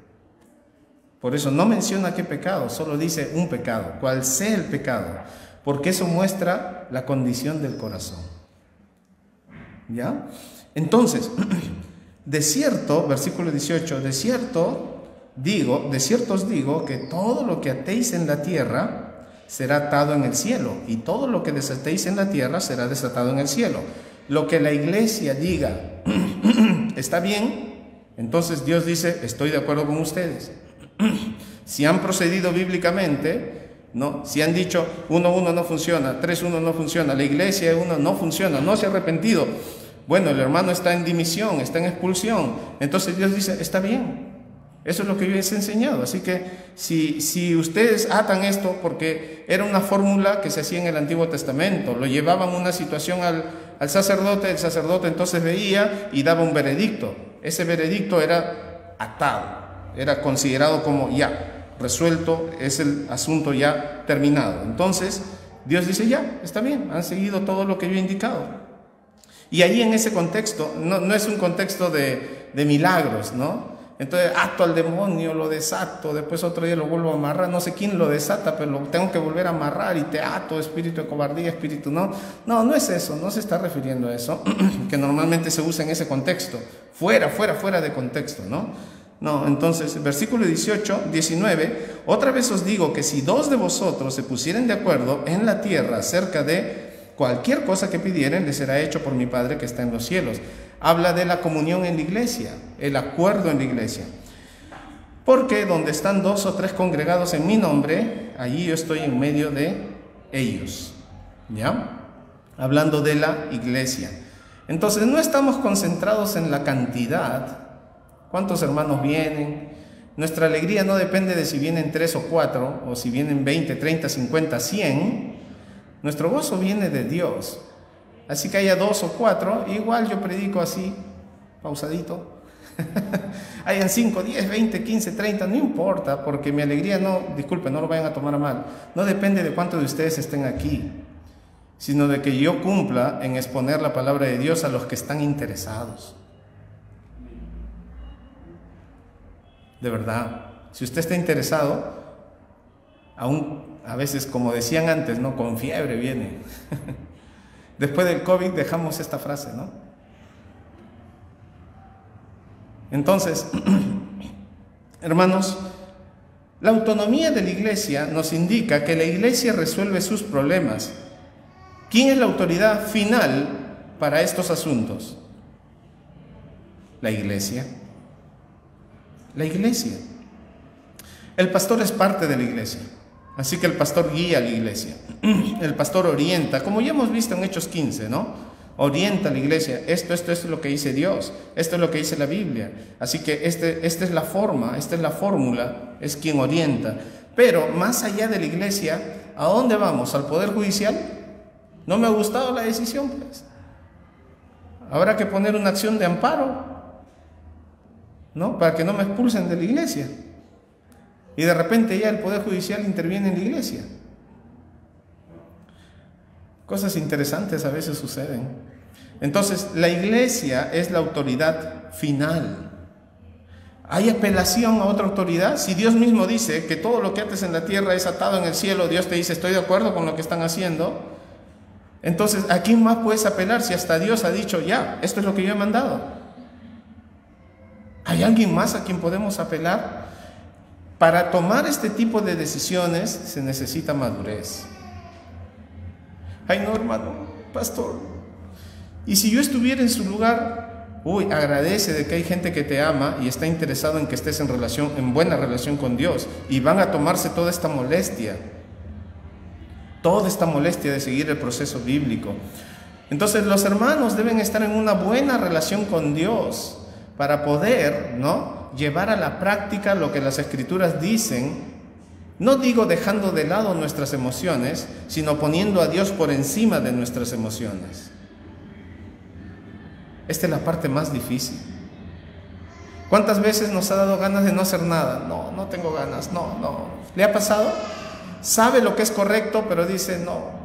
Por eso no menciona qué pecado, solo dice un pecado, cual sea el pecado, porque eso muestra la condición del corazón. ¿Ya? Entonces, de cierto, versículo 18, de cierto os digo que todo lo que atéis en la tierra será atado en el cielo, y todo lo que desatéis en la tierra será desatado en el cielo. Lo que la iglesia diga está bien, entonces Dios dice, estoy de acuerdo con ustedes. Si han procedido bíblicamente, ¿no? Si han dicho 1:1 no funciona, 3:1 no funciona, la iglesia 1 no funciona, no se ha arrepentido, bueno, el hermano está en dimisión, está en expulsión, entonces Dios dice, está bien. Eso es lo que yo les he enseñado. Así que si ustedes atan esto, porque era una fórmula que se hacía en el Antiguo Testamento, lo llevaban una situación al sacerdote, el sacerdote entonces veía y daba un veredicto. Ese veredicto era atado, era considerado como ya resuelto, es el asunto ya terminado. Entonces Dios dice, ya, está bien, han seguido todo lo que yo he indicado. Y ahí en ese contexto, no es un contexto de milagros, ¿no? Entonces ato al demonio, lo desato, después otro día lo vuelvo a amarrar, no sé quién lo desata, pero lo tengo que volver a amarrar y te ato, espíritu de cobardía, espíritu, no es eso, no se está refiriendo a eso, que normalmente se usa en ese contexto, fuera de contexto, No, entonces, versículo 19, otra vez os digo que si 2 de vosotros se pusieren de acuerdo en la tierra acerca de cualquier cosa que pidieren, les será hecho por mi Padre que está en los cielos. Habla de la comunión en la iglesia, el acuerdo en la iglesia. Porque donde están 2 o 3 congregados en mi nombre, allí yo estoy en medio de ellos. ¿Ya? Hablando de la iglesia. Entonces, no estamos concentrados en la cantidad. ¿Cuántos hermanos vienen? Nuestra alegría no depende de si vienen 3 o 4, o si vienen 20, 30, 50, 100. Nuestro gozo viene de Dios. Así que haya 2 o 4, igual yo predico así, pausadito. Hayan 5, 10, 20, 15, 30, no importa, porque mi alegría no lo vayan a tomar a mal, no depende de cuántos de ustedes estén aquí, sino de que yo cumpla en exponer la palabra de Dios a los que están interesados. De verdad, si usted está interesado, aún a veces, como decían antes, ¿no? Con fiebre viene. Después del COVID dejamos esta frase, ¿no? Entonces, hermanos, la autonomía de la iglesia nos indica que la iglesia resuelve sus problemas. ¿Quién es la autoridad final para estos asuntos? La iglesia. La iglesia. El pastor es parte de la iglesia, así que el pastor guía a la iglesia. El pastor orienta, como ya hemos visto en Hechos 15, ¿no? Orienta a la iglesia. Esto es lo que dice Dios, esto es lo que dice la Biblia. Así que esta es la forma, esta es la fórmula, es quien orienta. Pero más allá de la iglesia, ¿a dónde vamos? ¿Al Poder Judicial? No me ha gustado la decisión, pues. Habrá que poner una acción de amparo, ¿no? Para que no me expulsen de la iglesia. Y de repente ya el Poder Judicial interviene en la iglesia. Cosas interesantes a veces suceden. Entonces, la iglesia es la autoridad final. ¿Hay apelación a otra autoridad? Si Dios mismo dice que todo lo que ates en la tierra es atado en el cielo, Dios te dice, estoy de acuerdo con lo que están haciendo. Entonces, ¿a quién más puedes apelar si hasta Dios ha dicho, ya, esto es lo que yo he mandado? ¿Hay alguien más a quien podemos apelar? Para tomar este tipo de decisiones se necesita madurez. Ay, no, hermano, pastor. Y si yo estuviera en su lugar, agradece de que hay gente que te ama y está interesado en que estés en buena relación con Dios, y van a tomarse toda esta molestia de seguir el proceso bíblico. Entonces, los hermanos deben estar en una buena relación con Dios para poder, ¿no?, llevar a la práctica lo que las Escrituras dicen. No digo dejando de lado nuestras emociones, sino poniendo a Dios por encima de nuestras emociones. Esta es la parte más difícil. ¿Cuántas veces nos ha dado ganas de no hacer nada? No tengo ganas, no. ¿Le ha pasado? Sabe lo que es correcto, pero dice no.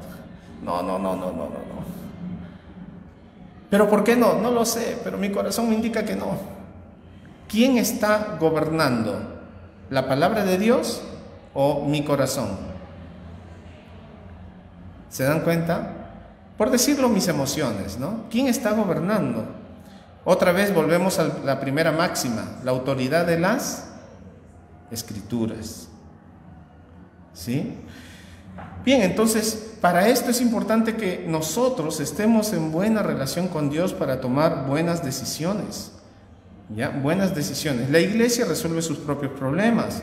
¿Pero por qué no? No lo sé, pero mi corazón me indica que no. ¿Quién está gobernando? ¿La palabra de Dios o mi corazón? ¿Se dan cuenta? Por decirlo, mis emociones, ¿no? ¿Quién está gobernando? Otra vez volvemos a la primera máxima, la autoridad de las Escrituras. ¿Sí? Bien, entonces, para esto es importante que nosotros estemos en buena relación con Dios para tomar buenas decisiones. ¿Ya? Buenas decisiones. La iglesia resuelve sus propios problemas.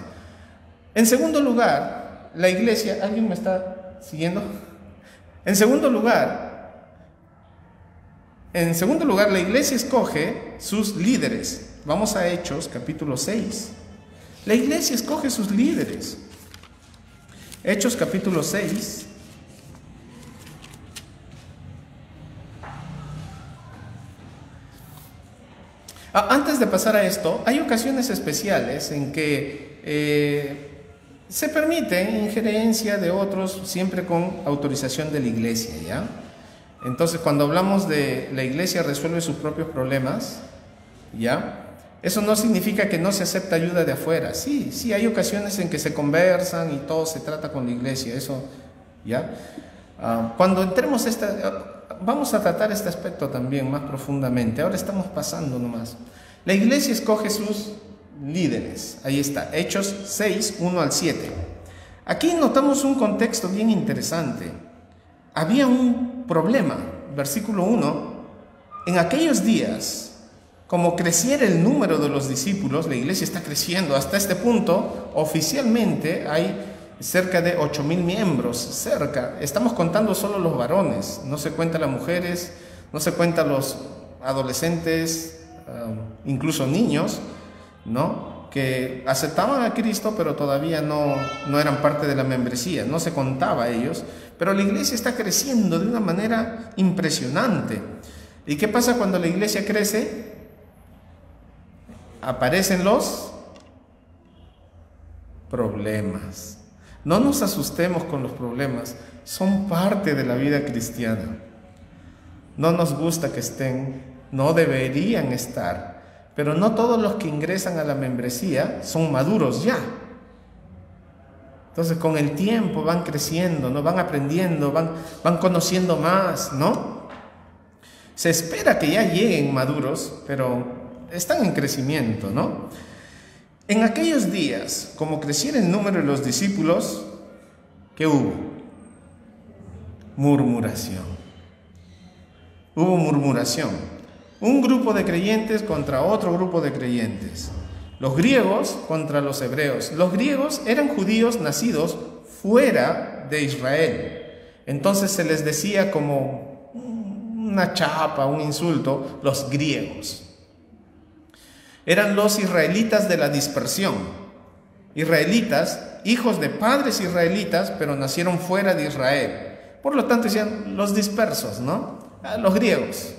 En segundo lugar, la iglesia, ¿alguien me está siguiendo? En segundo lugar, la iglesia escoge sus líderes. Vamos a Hechos, capítulo 6. La iglesia escoge sus líderes. Hechos, capítulo 6. Antes de pasar a esto, hay ocasiones especiales en que se permite injerencia de otros, siempre con autorización de la iglesia, ¿ya? Entonces, cuando hablamos de la iglesia resuelve sus propios problemas, ¿ya? Eso no significa que no se acepta ayuda de afuera. Sí, hay ocasiones en que se conversan y todo se trata con la iglesia, eso, ¿ya? Cuando entremos vamos a tratar este aspecto también más profundamente. Ahora estamos pasando nomás. La iglesia escoge sus líderes. Ahí está, Hechos 6, 1 al 7. Aquí notamos un contexto bien interesante. Había un problema, versículo 1. En aquellos días, como creciera el número de los discípulos, la iglesia está creciendo. Hasta este punto, oficialmente hay cerca de 8,000 miembros, cerca. Estamos contando solo los varones, no se cuentan las mujeres, no se cuentan los adolescentes, incluso niños, ¿no?, que aceptaban a Cristo, pero todavía no eran parte de la membresía, no se contaba a ellos. Pero la iglesia está creciendo de una manera impresionante. ¿Y qué pasa cuando la iglesia crece? Aparecen los problemas. No nos asustemos con los problemas, son parte de la vida cristiana. No nos gusta que estén, no deberían estar, pero no todos los que ingresan a la membresía son maduros ya. Entonces, con el tiempo van creciendo, ¿no? Van aprendiendo, van conociendo más, ¿no? Se espera que ya lleguen maduros, pero están en crecimiento, ¿no? En aquellos días, como creciera el número de los discípulos, ¿qué hubo? Murmuración. Hubo murmuración. Un grupo de creyentes contra otro grupo de creyentes. Los griegos contra los hebreos. Los griegos eran judíos nacidos fuera de Israel. Entonces se les decía como una chapa, un insulto, los griegos. Eran los israelitas de la dispersión. Israelitas, hijos de padres israelitas, pero nacieron fuera de Israel. Por lo tanto decían los dispersos, ¿no? Los griegos.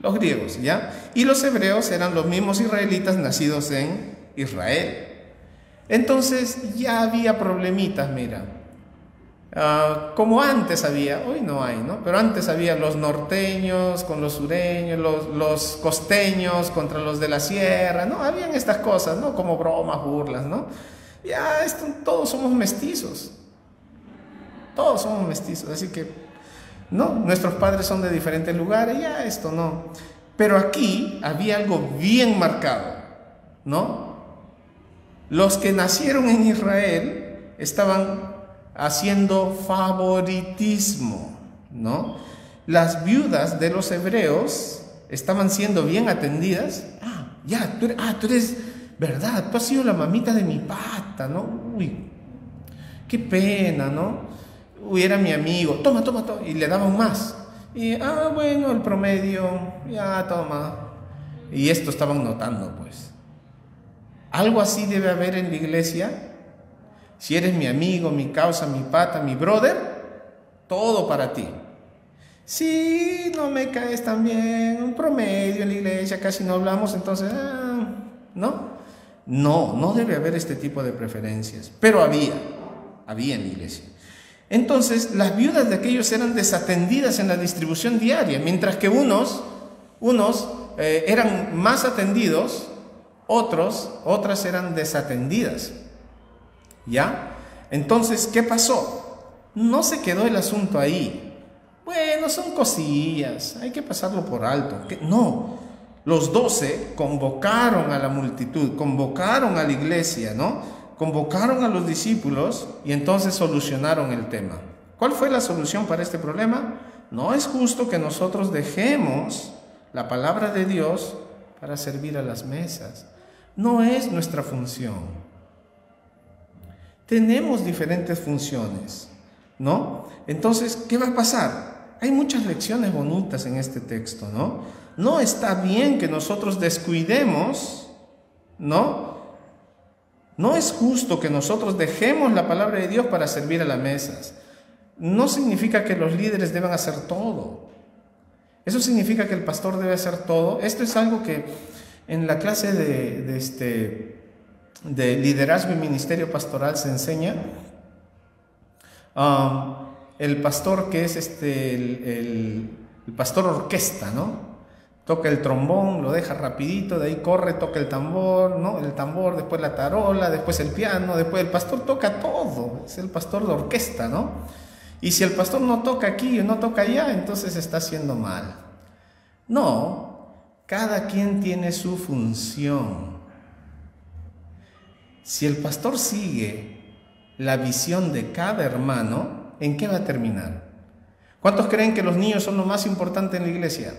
Los griegos, ¿ya? Y los hebreos eran los mismos israelitas nacidos en Israel. Entonces ya había problemitas, mira. Como antes había, hoy no hay, ¿no? Pero antes había los norteños con los sureños, los costeños contra los de la sierra, ¿no? Habían estas cosas, ¿no? Como bromas, burlas, ¿no? Ya todos somos mestizos. Todos somos mestizos, así que, ¿no? Nuestros padres son de diferentes lugares, ya esto no. Pero aquí había algo bien marcado, ¿no? Los que nacieron en Israel estaban haciendo favoritismo, ¿no? Las viudas de los hebreos estaban siendo bien atendidas. Tú eres, ¿verdad? Tú has sido la mamita de mi pata, ¿no? Uy, qué pena, ¿no? Uy, era mi amigo, toma, y le daban más. Y, bueno, el promedio, ya, toma. Y esto estaban notando, pues. Algo así debe haber en la iglesia. Si eres mi amigo, mi causa, mi pata, mi brother, todo para ti. Si no me caes tan bien, un promedio en la iglesia, casi no hablamos, entonces, ¿no? No debe haber este tipo de preferencias. Pero había en la iglesia. Entonces, las viudas de aquellos eran desatendidas en la distribución diaria, mientras que unos eran más atendidos, otras eran desatendidas. ¿Ya? Entonces, ¿qué pasó? No se quedó el asunto ahí. Bueno, son cosillas, hay que pasarlo por alto. No, los 12 convocaron a la multitud, convocaron a la iglesia, ¿no? Convocaron a los discípulos y entonces solucionaron el tema. ¿Cuál fue la solución para este problema? No es justo que nosotros dejemos la palabra de Dios para servir a las mesas. No es nuestra función. Tenemos diferentes funciones, ¿no? Entonces, ¿qué va a pasar? Hay muchas lecciones bonitas en este texto, ¿no? No está bien que nosotros descuidemos, ¿no? No es justo que nosotros dejemos la palabra de Dios para servir a las mesas. No significa que los líderes deban hacer todo. Eso significa que el pastor debe hacer todo. Esto es algo que en la clase de liderazgo y ministerio pastoral se enseña. El pastor que es el pastor orquesta, ¿no? Toca el trombón, lo deja rapidito, de ahí corre, toca el tambor, ¿no? El tambor, después la tarola, después el piano, después el pastor toca todo. Es el pastor de orquesta, ¿no? Y si el pastor no toca aquí o no toca allá, entonces está haciendo mal. No, cada quien tiene su función. Si el pastor sigue la visión de cada hermano, ¿en qué va a terminar? ¿Cuántos creen que los niños son lo más importante en la iglesia?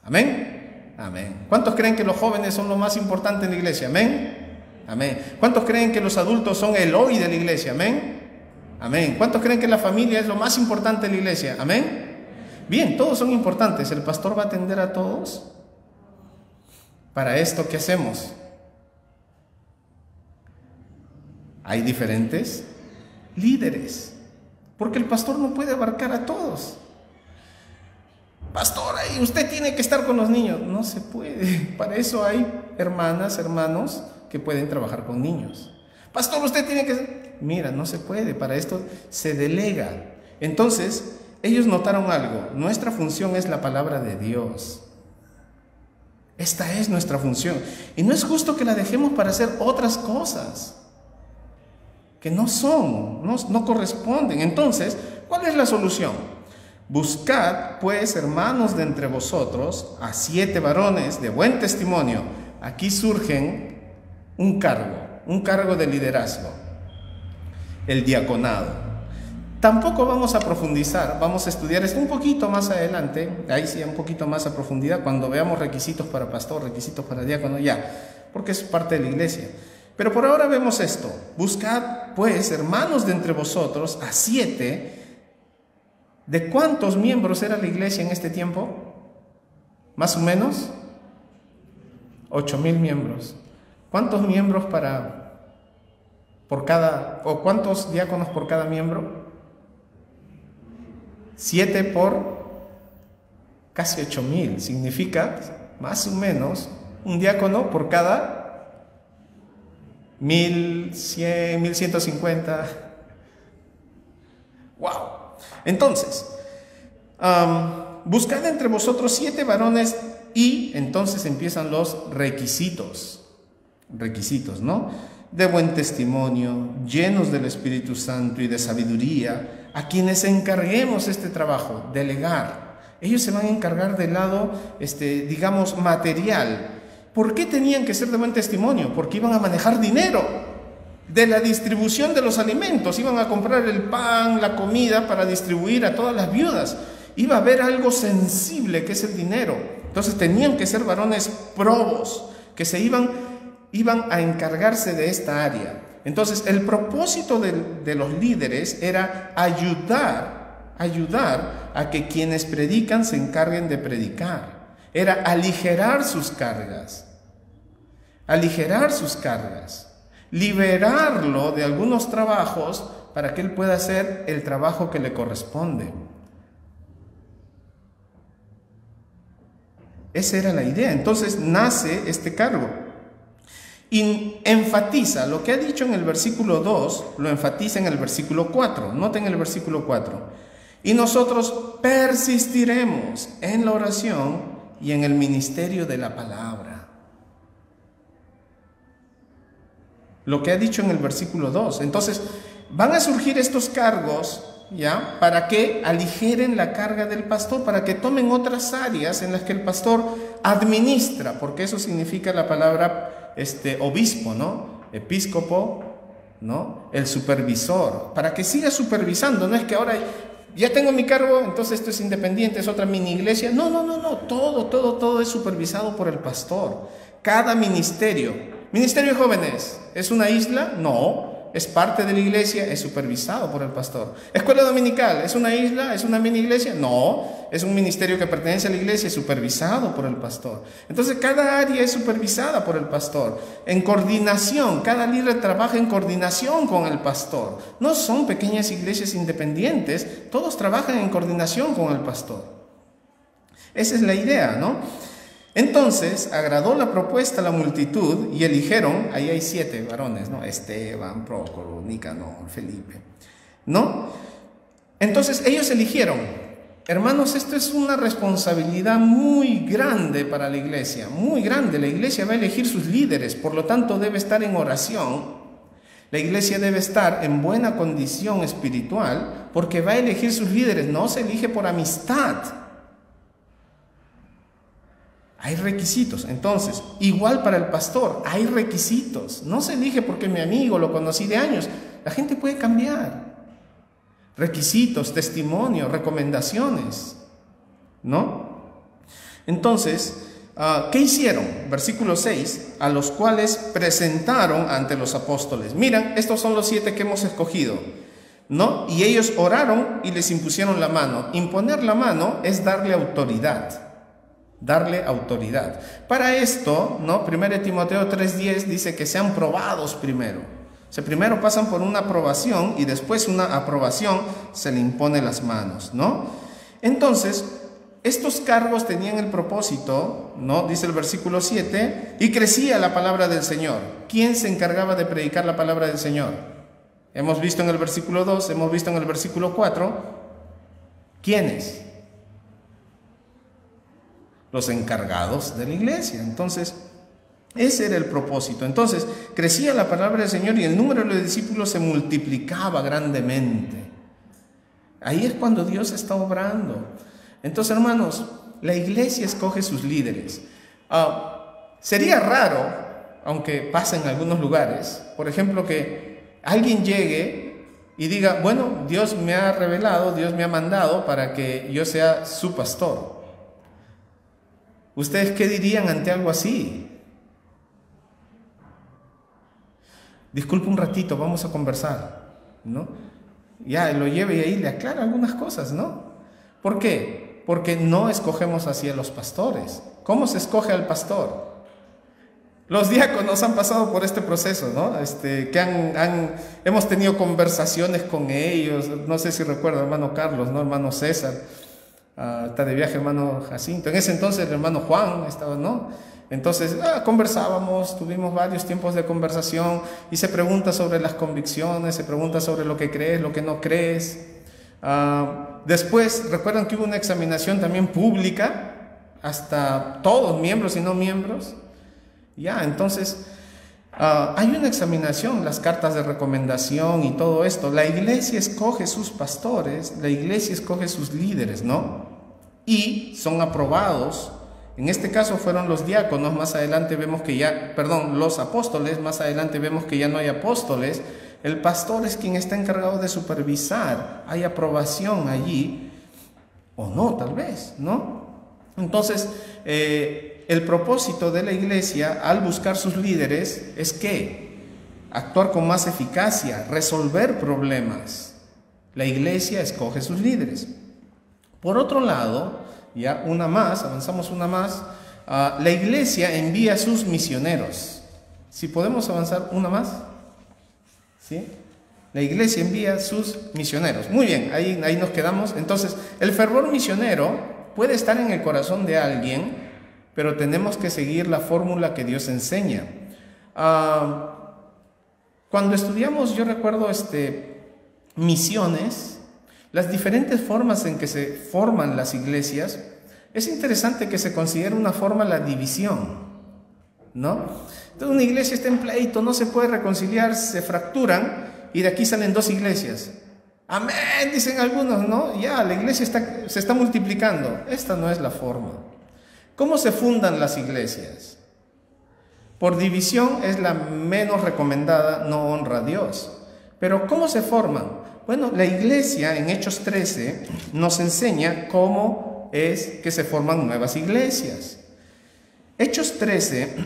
¿Amén? Amén. ¿Cuántos creen que los jóvenes son lo más importante en la iglesia? Amén. Amén. ¿Cuántos creen que los adultos son el hoy de la iglesia? Amén. Amén. ¿Cuántos creen que la familia es lo más importante en la iglesia? Amén. Bien, todos son importantes. ¿El pastor va a atender a todos? Para esto, ¿qué hacemos? Hay diferentes líderes, porque el pastor no puede abarcar a todos. Pastor, ahí usted tiene que estar con los niños. No se puede. Para eso hay hermanas, hermanos que pueden trabajar con niños. Pastor, usted tiene que... Mira, no se puede. Para esto se delega. Entonces, ellos notaron algo. Nuestra función es la palabra de Dios. Esta es nuestra función. Y no es justo que la dejemos para hacer otras cosas que no corresponden. Entonces, ¿cuál es la solución? Buscad, pues, hermanos de entre vosotros, a 7 varones de buen testimonio. Aquí surgen un cargo de liderazgo, el diaconado. Tampoco vamos a profundizar, vamos a estudiar esto un poquito más adelante, ahí sí un poquito más a profundidad, cuando veamos requisitos para pastor, requisitos para diácono, ya, porque es parte de la iglesia. Pero por ahora vemos esto: buscad, pues, hermanos de entre vosotros, a 7. ¿De cuántos miembros era la iglesia en este tiempo? Más o menos 8,000 miembros. ¿Cuántos miembros cuántos diáconos por cada miembro? 7 por casi 8,000. Significa más o menos un diácono por cada 1,100, 1,150. ¡Wow! Entonces, buscad entre vosotros 7 varones, y entonces empiezan los requisitos, ¿no? De buen testimonio, llenos del Espíritu Santo y de sabiduría, a quienes encarguemos este trabajo, delegar. Ellos se van a encargar del lado, digamos, material. ¿Por qué tenían que ser de buen testimonio? Porque iban a manejar dinero de la distribución de los alimentos, iban a comprar el pan, la comida para distribuir a todas las viudas. Iba a haber algo sensible que es el dinero. Entonces tenían que ser varones probos, que se iban a encargarse de esta área. Entonces el propósito de los líderes era ayudar a que quienes predican se encarguen de predicar. Era aligerar sus cargas, liberarlo de algunos trabajos para que él pueda hacer el trabajo que le corresponde. Esa era la idea. Entonces nace este cargo. Y enfatiza lo que ha dicho en el versículo 2, lo enfatiza en el versículo 4. Noten el versículo 4. Y nosotros persistiremos en la oración y en el ministerio de la palabra. Lo que ha dicho en el versículo 2. Entonces, van a surgir estos cargos, ¿ya? Para que aligeren la carga del pastor, para que tomen otras áreas en las que el pastor administra, porque eso significa la palabra obispo, ¿no? Episcopo, ¿no? El supervisor, para que siga supervisando. No es que ahora ya tengo mi cargo, entonces esto es independiente, es otra mini iglesia. No, todo es supervisado por el pastor. Cada ministerio de jóvenes, ¿es una isla? No. ¿Es parte de la iglesia? Es supervisado por el pastor. Escuela dominical, ¿es una isla? ¿Es una mini iglesia? No, es un ministerio que pertenece a la iglesia, es supervisado por el pastor. Entonces cada área es supervisada por el pastor. En coordinación, cada líder trabaja en coordinación con el pastor. No son pequeñas iglesias independientes, todos trabajan en coordinación con el pastor. Esa es la idea, ¿no? Entonces agradó la propuesta a la multitud y eligieron, ahí hay 7 varones, ¿no? Esteban, Prócoro, Nicanor, Felipe, ¿no? Entonces ellos eligieron. Hermanos, esto es una responsabilidad muy grande para la iglesia, muy grande. La iglesia va a elegir sus líderes, por lo tanto debe estar en oración. La iglesia debe estar en buena condición espiritual porque va a elegir sus líderes. No se elige por amistad. Hay requisitos. Entonces, igual para el pastor, hay requisitos. No se elige porque mi amigo lo conocí de años. La gente puede cambiar. Requisitos, testimonio, recomendaciones, ¿no? Entonces, ¿qué hicieron? Versículo 6, a los cuales presentaron ante los apóstoles. Miren, estos son los 7 que hemos escogido, ¿no? Y ellos oraron y les impusieron la mano. Imponer la mano es darle autoridad. Darle autoridad. Para esto, ¿no? 1 Timoteo 3:10 dice que sean probados primero. O sea, primero pasan por una aprobación y después una aprobación se le impone las manos, ¿no? Entonces, estos cargos tenían el propósito, ¿no? Dice el versículo 7, y crecía la palabra del Señor. ¿Quién se encargaba de predicar la palabra del Señor? Hemos visto en el versículo 2, hemos visto en el versículo 4. ¿Quiénes? Los encargados de la iglesia. Entonces, ese era el propósito. Entonces, crecía la palabra del Señor y el número de los discípulos se multiplicaba grandemente. Ahí es cuando Dios está obrando. Entonces, hermanos, la iglesia escoge sus líderes. Sería raro, aunque pasa en algunos lugares, por ejemplo, que alguien llegue y diga, bueno, Dios me ha revelado, Dios me ha mandado para que yo sea su pastor. ¿Ustedes qué dirían ante algo así? Disculpe un ratito, vamos a conversar, ¿no? Ya lo lleve y ahí le aclara algunas cosas, ¿no? ¿Por qué? Porque no escogemos así a los pastores. ¿Cómo se escoge al pastor? Los diáconos han pasado por este proceso, ¿no? Hemos tenido conversaciones con ellos. No sé si recuerda, hermano Carlos, ¿no? Hermano César, está de viaje hermano Jacinto. En ese entonces el hermano Juan estaba, ¿no? Entonces conversábamos, tuvimos varios tiempos de conversación y se pregunta sobre las convicciones, se pregunta sobre lo que crees, lo que no crees. Después, recuerdan que hubo una examinación también pública, hasta todos, miembros y no miembros. Entonces, hay una examinación, las cartas de recomendación y todo esto. La iglesia escoge sus pastores, la iglesia escoge sus líderes, ¿no? Y son aprobados. En este caso fueron los diáconos, más adelante vemos que los apóstoles, más adelante vemos que ya no hay apóstoles. El pastor es quien está encargado de supervisar, hay aprobación allí, o no, tal vez, ¿no? Entonces, el propósito de la iglesia al buscar sus líderes es que actuar con más eficacia, resolver problemas. La iglesia escoge sus líderes. Por otro lado, avanzamos una más, la iglesia envía a sus misioneros. Si podemos avanzar una más, ¿sí? La iglesia envía a sus misioneros. Muy bien, ahí nos quedamos. Entonces, el fervor misionero puede estar en el corazón de alguien, pero tenemos que seguir la fórmula que Dios enseña. Cuando estudiamos, yo recuerdo misiones, las diferentes formas en que se forman las iglesias, es interesante que se considere una forma la división, ¿no? Entonces una iglesia está en pleito, no se puede reconciliar, se fracturan y de aquí salen dos iglesias. Amén, dicen algunos, ¿no? La iglesia se está multiplicando. Esta no es la forma. ¿Cómo se fundan las iglesias? Por división es la menos recomendada, no honra a Dios. Pero ¿cómo se forman? Bueno, la iglesia en Hechos 13 nos enseña cómo es que se forman nuevas iglesias. Hechos 13,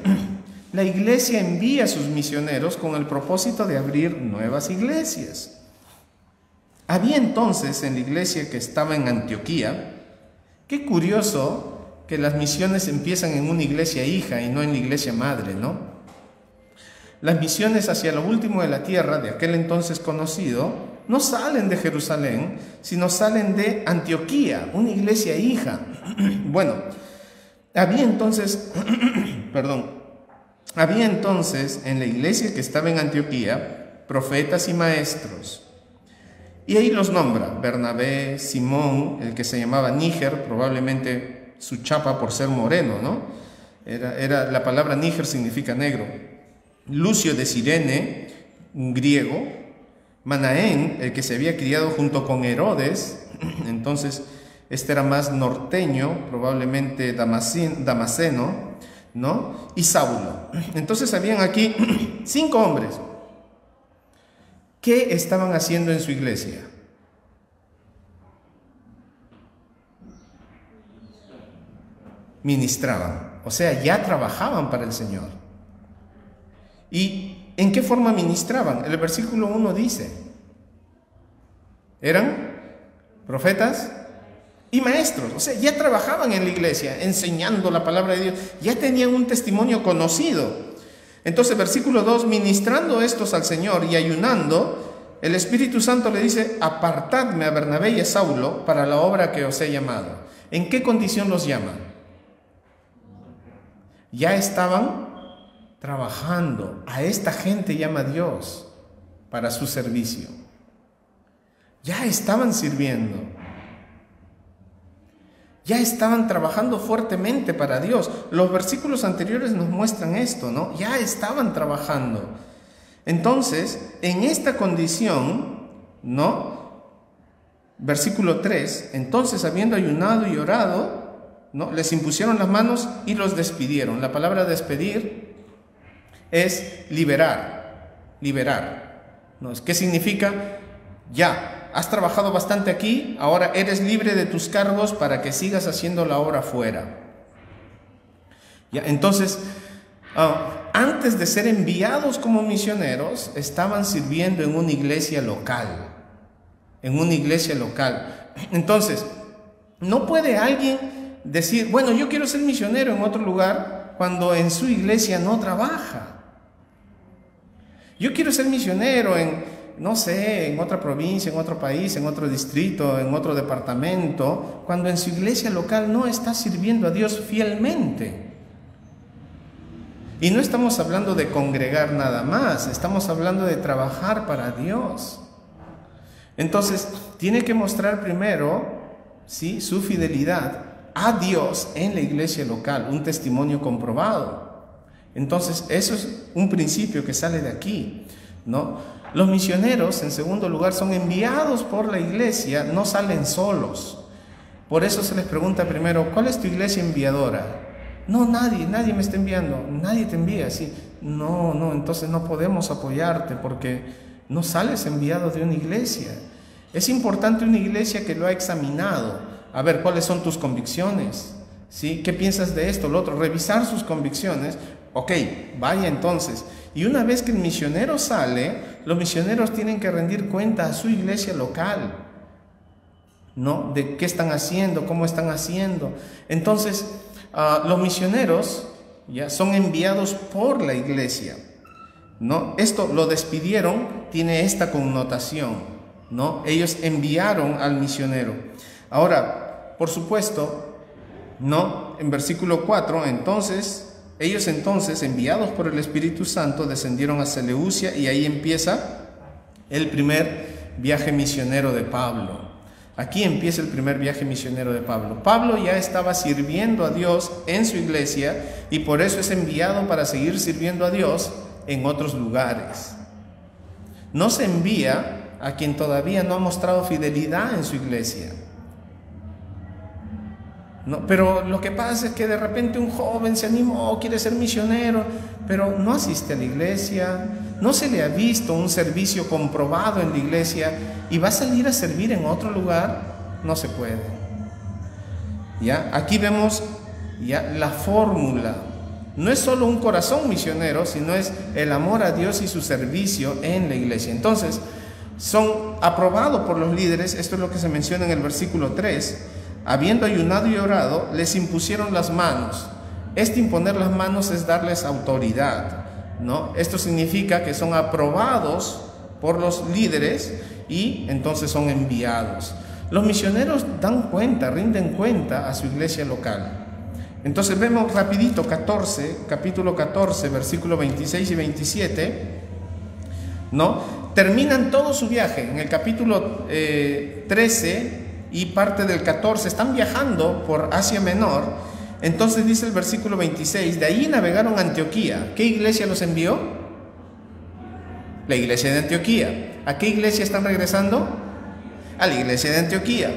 la iglesia envía a sus misioneros con el propósito de abrir nuevas iglesias. Había entonces en la iglesia que estaba en Antioquía, qué curioso que las misiones empiezan en una iglesia hija y no en la iglesia madre, ¿no? Las misiones hacia lo último de la tierra, de aquel entonces conocido, no salen de Jerusalén, sino salen de Antioquía, una iglesia hija. Bueno, había entonces en la iglesia que estaba en Antioquía profetas y maestros. Y ahí los nombra: Bernabé, Simón, el que se llamaba Níger, probablemente su chapa por ser moreno, ¿no? La palabra Níger significa negro. Lucio de Cirene, un griego. Manaén, el que se había criado junto con Herodes, entonces este era más norteño, probablemente damasceno, ¿no? Y Saulo. Entonces habían aquí 5 hombres. ¿Qué estaban haciendo en su iglesia? Ministraban, o sea, ya trabajaban para el Señor. ¿Y en qué forma ministraban? El versículo 1 dice: eran profetas y maestros, o sea, ya trabajaban en la iglesia, enseñando la palabra de Dios, ya tenían un testimonio conocido. Entonces, versículo 2, ministrando estos al Señor y ayunando, el Espíritu Santo le dice: apartadme a Bernabé y a Saulo para la obra que os he llamado. ¿En qué condición los llama? Ya estaban trabajando. A esta gente llama Dios para su servicio. Ya estaban sirviendo. Ya estaban trabajando fuertemente para Dios. Los versículos anteriores nos muestran esto, ¿no? Ya estaban trabajando. Entonces, en esta condición, ¿no? versículo 3, entonces habiendo ayunado y orado, ¿no?, les impusieron las manos y los despidieron. La palabra despedir es liberar, ¿no? ¿Qué significa? Ya, has trabajado bastante aquí, ahora eres libre de tus cargos para que sigas haciendo la obra fuera. Ya, entonces, antes de ser enviados como misioneros, estaban sirviendo en una iglesia local. Entonces, no puede alguien decir, bueno, yo quiero ser misionero en otro lugar cuando en su iglesia no trabaja. Yo quiero ser misionero en, no sé, en otra provincia, en otro país, en otro distrito, en otro departamento, cuando en su iglesia local no está sirviendo a Dios fielmente. Y no estamos hablando de congregar nada más, estamos hablando de trabajar para Dios. Entonces, tiene que mostrar primero, ¿sí?, su fidelidad a Dios en la iglesia local, un testimonio comprobado. Entonces, eso es un principio que sale de aquí, ¿no? Los misioneros, en segundo lugar, son enviados por la iglesia, no salen solos. Por eso se les pregunta primero, ¿cuál es tu iglesia enviadora? No, nadie me está enviando, nadie te envía, ¿sí? No, entonces no podemos apoyarte porque no sales enviado de una iglesia. Es importante una iglesia que lo ha examinado, a ver cuáles son tus convicciones, ¿sí? ¿Qué piensas de esto, lo otro? Revisar sus convicciones. Ok, vaya entonces. Y una vez que el misionero sale, los misioneros tienen que rendir cuenta a su iglesia local, ¿no?, de qué están haciendo, cómo están haciendo. Entonces, los misioneros ya son enviados por la iglesia, ¿no? Esto, lo despidieron, tiene esta connotación, ¿no? Ellos enviaron al misionero. Ahora, por supuesto, ¿no?, en versículo 4, ellos enviados por el Espíritu Santo, descendieron a Seleucia, y ahí empieza el primer viaje misionero de Pablo. Aquí empieza el primer viaje misionero de Pablo. Pablo ya estaba sirviendo a Dios en su iglesia y por eso es enviado para seguir sirviendo a Dios en otros lugares. No se envía a quien todavía no ha mostrado fidelidad en su iglesia. No, pero lo que pasa es que de repente un joven se animó, quiere ser misionero, pero no asiste a la iglesia, no se le ha visto un servicio comprobado en la iglesia y va a salir a servir en otro lugar, no se puede. ¿Ya? Aquí vemos ya la fórmula. No es solo un corazón misionero, sino es el amor a Dios y su servicio en la iglesia. Entonces, son aprobados por los líderes, esto es lo que se menciona en el versículo 3, habiendo ayunado y orado, les impusieron las manos. Este imponer las manos es darles autoridad, ¿no? Esto significa que son aprobados por los líderes y entonces son enviados. Los misioneros dan cuenta, rinden cuenta a su iglesia local. Entonces vemos rapidito capítulo 14, versículos 26 y 27, ¿no? Terminan todo su viaje. En el capítulo 13 y parte del 14 están viajando por Asia Menor. Entonces dice el versículo 26, de ahí navegaron a Antioquía. ¿Qué iglesia los envió? La iglesia de Antioquía. ¿A qué iglesia están regresando? A la iglesia de Antioquía.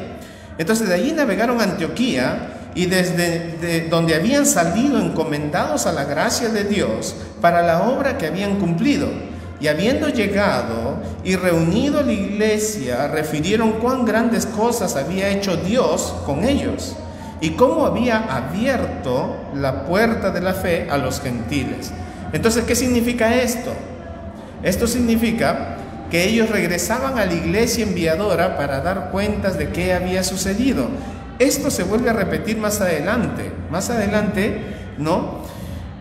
Entonces de ahí navegaron a Antioquía, y desde donde habían salido encomendados a la gracia de Dios para la obra que habían cumplido. Y habiendo llegado y reunido a la iglesia, refirieron cuán grandes cosas había hecho Dios con ellos y cómo había abierto la puerta de la fe a los gentiles. Entonces, ¿qué significa esto? Esto significa que ellos regresaban a la iglesia enviadora para dar cuentas de qué había sucedido. Esto se vuelve a repetir más adelante, ¿no?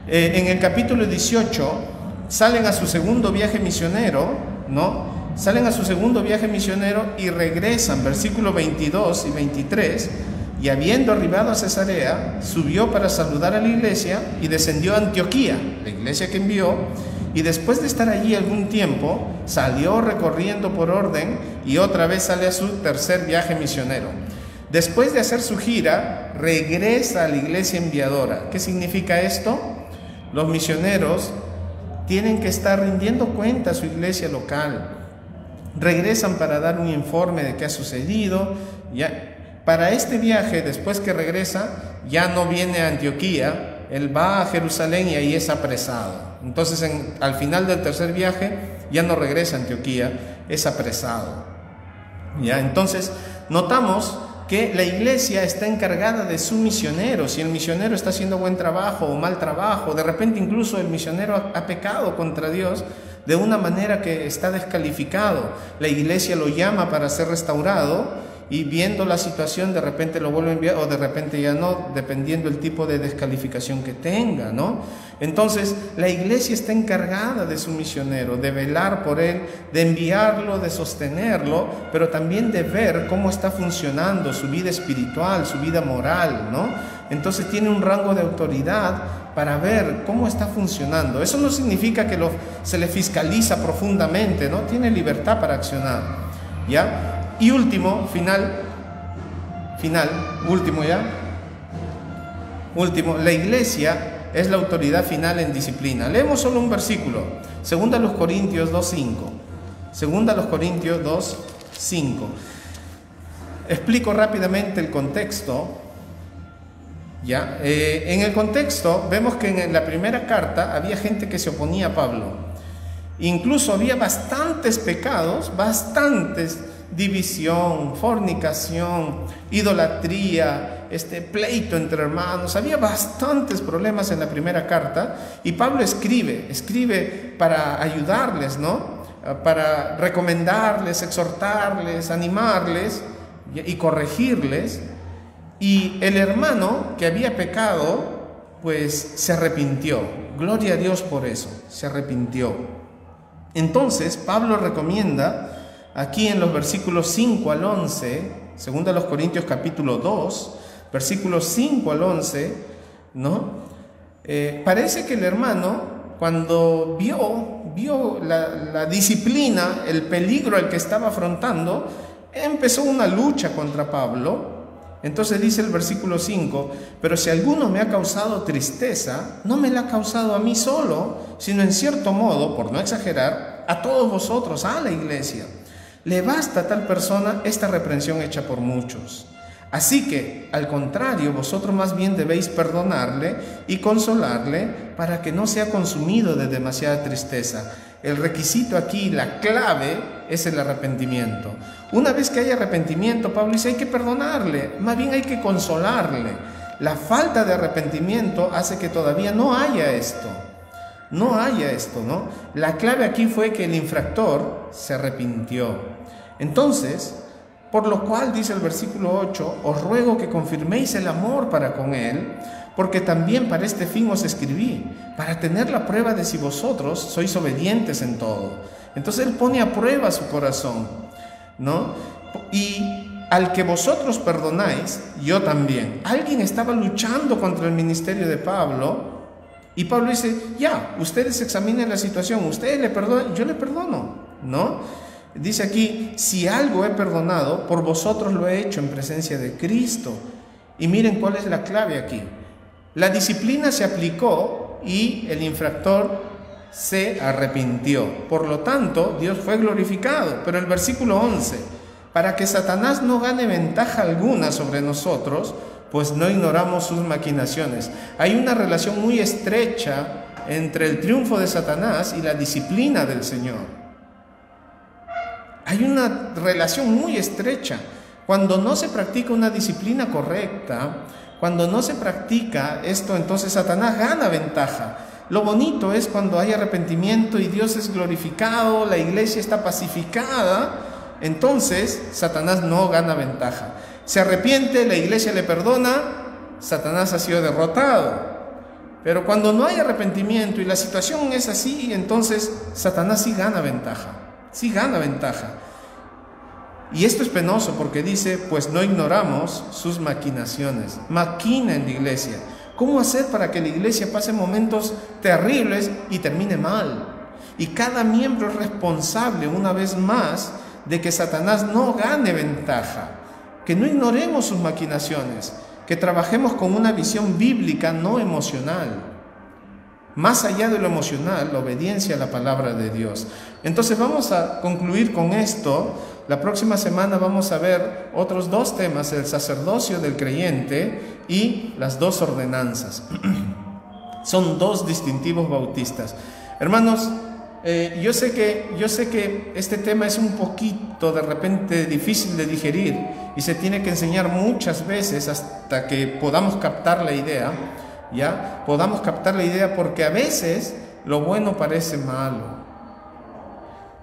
En el capítulo 18 salen a su segundo viaje misionero, ¿no? Salen a su segundo viaje misionero y regresan, versículos 22 y 23, y habiendo arribado a Cesarea, subió para saludar a la iglesia y descendió a Antioquía, la iglesia que envió, y después de estar allí algún tiempo, salió recorriendo por orden y otra vez sale a su tercer viaje misionero. Después de hacer su gira, regresa a la iglesia enviadora. ¿Qué significa esto? Los misioneros tienen que estar rindiendo cuenta a su iglesia local, regresan para dar un informe de qué ha sucedido. Ya, para este viaje, después que regresa, ya no viene a Antioquía, él va a Jerusalén y ahí es apresado. Entonces, al final del tercer viaje, ya no regresa a Antioquía, es apresado. Ya, entonces, notamos que la iglesia está encargada de su misionero. Si el misionero está haciendo buen trabajo o mal trabajo, de repente incluso el misionero ha pecado contra Dios de una manera que está descalificado, la iglesia lo llama para ser restaurado y viendo la situación de repente lo vuelve a enviar o de repente ya no, dependiendo el tipo de descalificación que tenga, ¿no? Entonces la iglesia está encargada de su misionero, de velar por él, de enviarlo, de sostenerlo, pero también de ver cómo está funcionando su vida espiritual, su vida moral, ¿no? Entonces tiene un rango de autoridad para ver cómo está funcionando. Eso no significa que se le fiscaliza profundamente, ¿no? Tiene libertad para accionar, ¿ya? Y último, último, la iglesia es la autoridad final en disciplina. Leemos solo un versículo, 2 Corintios 2:5. 2 Corintios 2:5. Explico rápidamente el contexto. ¿Ya? En el contexto vemos que en la primera carta había gente que se oponía a Pablo. Incluso había bastantes pecados, división, fornicación, idolatría, pleito entre hermanos. Había bastantes problemas en la primera carta y Pablo escribe para ayudarles, ¿no? Para recomendarles, exhortarles, animarles y corregirles. Y el hermano que había pecado, pues se arrepintió. Gloria a Dios por eso, se arrepintió. Entonces Pablo recomienda aquí en los versículos 5 al 11, 2 Corintios capítulo 2, versículos 5 al 11, ¿no? Parece que el hermano, cuando vio la disciplina, el peligro al que estaba afrontando, empezó una lucha contra Pablo. Entonces dice el versículo 5, pero si alguno me ha causado tristeza, no me la ha causado a mí solo, sino en cierto modo, por no exagerar, a todos vosotros, a la iglesia. Le basta a tal persona esta reprensión hecha por muchos. Así que, al contrario, vosotros más bien debéis perdonarle y consolarle para que no sea consumido de demasiada tristeza. El requisito aquí, la clave, es el arrepentimiento. Una vez que hay arrepentimiento, Pablo dice, hay que perdonarle, más bien hay que consolarle. La falta de arrepentimiento hace que todavía no haya esto. ¿No? La clave aquí fue que el infractor se arrepintió. Entonces, por lo cual, dice el versículo 8, os ruego que confirméis el amor para con él, porque también para este fin os escribí, para tener la prueba de si vosotros sois obedientes en todo. Entonces él pone a prueba su corazón, ¿no? Y al que vosotros perdonáis, yo también. Alguien estaba luchando contra el ministerio de Pablo, y Pablo dice, ya, ustedes examinen la situación, ustedes le perdonan, yo le perdono, ¿no? Dice aquí, si algo he perdonado, por vosotros lo he hecho en presencia de Cristo. Y miren cuál es la clave aquí. La disciplina se aplicó y el infractor se arrepintió. Por lo tanto, Dios fue glorificado. Pero el versículo 11, para que Satanás no gane ventaja alguna sobre nosotros, pues no ignoramos sus maquinaciones. Hay una relación muy estrecha entre el triunfo de Satanás y la disciplina del Señor. Hay una relación muy estrecha. Cuando no se practica una disciplina correcta, cuando no se practica esto, entonces Satanás gana ventaja. Lo bonito es cuando hay arrepentimiento y Dios es glorificado, la iglesia está pacificada, entonces Satanás no gana ventaja. Se arrepiente, la iglesia le perdona, Satanás ha sido derrotado. Pero cuando no hay arrepentimiento y la situación es así, entonces Satanás sí gana ventaja. Y esto es penoso porque dice, pues no ignoramos sus maquinaciones. Maquina en la iglesia. ¿Cómo hacer para que la iglesia pase momentos terribles y termine mal? Y cada miembro es responsable una vez más de que Satanás no gane ventaja. Que no ignoremos sus maquinaciones, que trabajemos con una visión bíblica, no emocional. más allá de lo emocional, la obediencia a la palabra de Dios. Entonces vamos a concluir con esto. La próxima semana vamos a ver otros 2 temas, el sacerdocio del creyente y las 2 ordenanzas. Son 2 distintivos bautistas. Hermanos, yo sé que este tema es un poquito de repente difícil de digerir y se tiene que enseñar muchas veces hasta que podamos captar la idea, ¿ya? Podamos captar la idea, porque a veces lo bueno parece malo.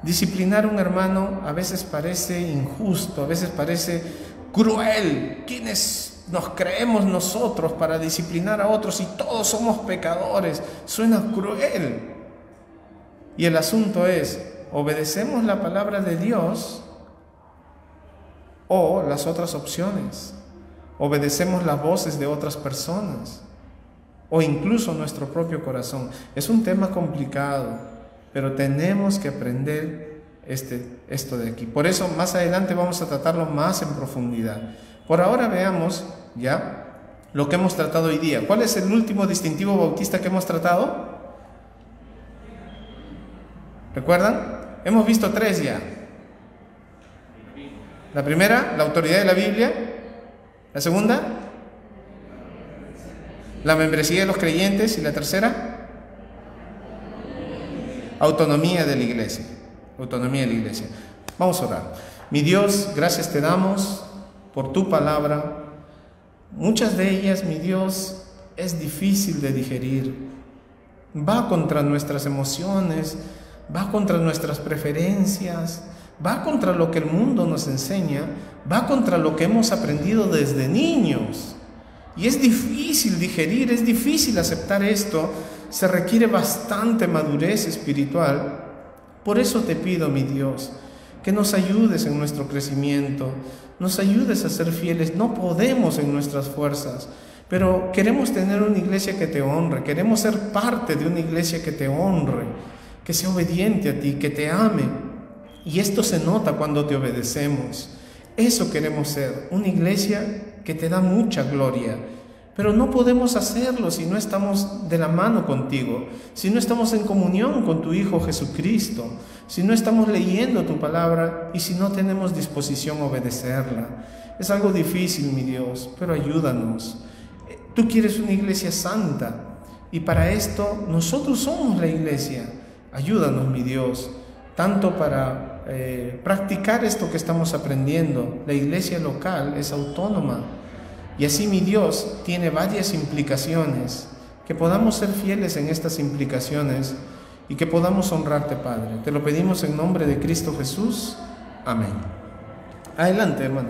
Disciplinar a un hermano a veces parece injusto, a veces parece cruel. ¿Quiénes nos creemos nosotros para disciplinar a otros si todos somos pecadores? Suena cruel. Y el asunto es, ¿obedecemos la palabra de Dios o las otras opciones? ¿Obedecemos las voces de otras personas o incluso nuestro propio corazón? Es un tema complicado, pero tenemos que aprender esto de aquí. Por eso más adelante vamos a tratarlo más en profundidad. Por ahora veamos ya lo que hemos tratado hoy día. ¿Cuál es el último distintivo bautista que hemos tratado? ¿Recuerdan? Hemos visto 3 ya. La primera, la autoridad de la Biblia. La segunda, la membresía de los creyentes. Y la tercera, autonomía de la iglesia. Autonomía de la iglesia. Vamos a orar. Mi Dios, gracias te damos por tu palabra. Muchas de ellas, mi Dios, es difícil de digerir. Va contra nuestras emociones, va contra nuestras preferencias, va contra lo que el mundo nos enseña, va contra lo que hemos aprendido desde niños. Y es difícil digerir, es difícil aceptar esto. Se requiere bastante madurez espiritual. Por eso te pido, mi Dios, que nos ayudes en nuestro crecimiento, nos ayudes a ser fieles. No podemos en nuestras fuerzas, pero queremos tener una iglesia que te honre, queremos ser parte de una iglesia que te honre, que sea obediente a ti, que te ame. Y esto se nota cuando te obedecemos. Eso queremos ser, una iglesia que te da mucha gloria. Pero no podemos hacerlo si no estamos de la mano contigo, si no estamos en comunión con tu Hijo Jesucristo, si no estamos leyendo tu palabra y si no tenemos disposición a obedecerla. Es algo difícil, mi Dios, pero ayúdanos. Tú quieres una iglesia santa y para esto nosotros somos la iglesia. Ayúdanos, mi Dios, tanto para practicar esto que estamos aprendiendo. La iglesia local es autónoma. Y así, mi Dios, tiene varias implicaciones, que podamos ser fieles en estas implicaciones y que podamos honrarte, Padre. Te lo pedimos en nombre de Cristo Jesús. Amén. Adelante, hermano.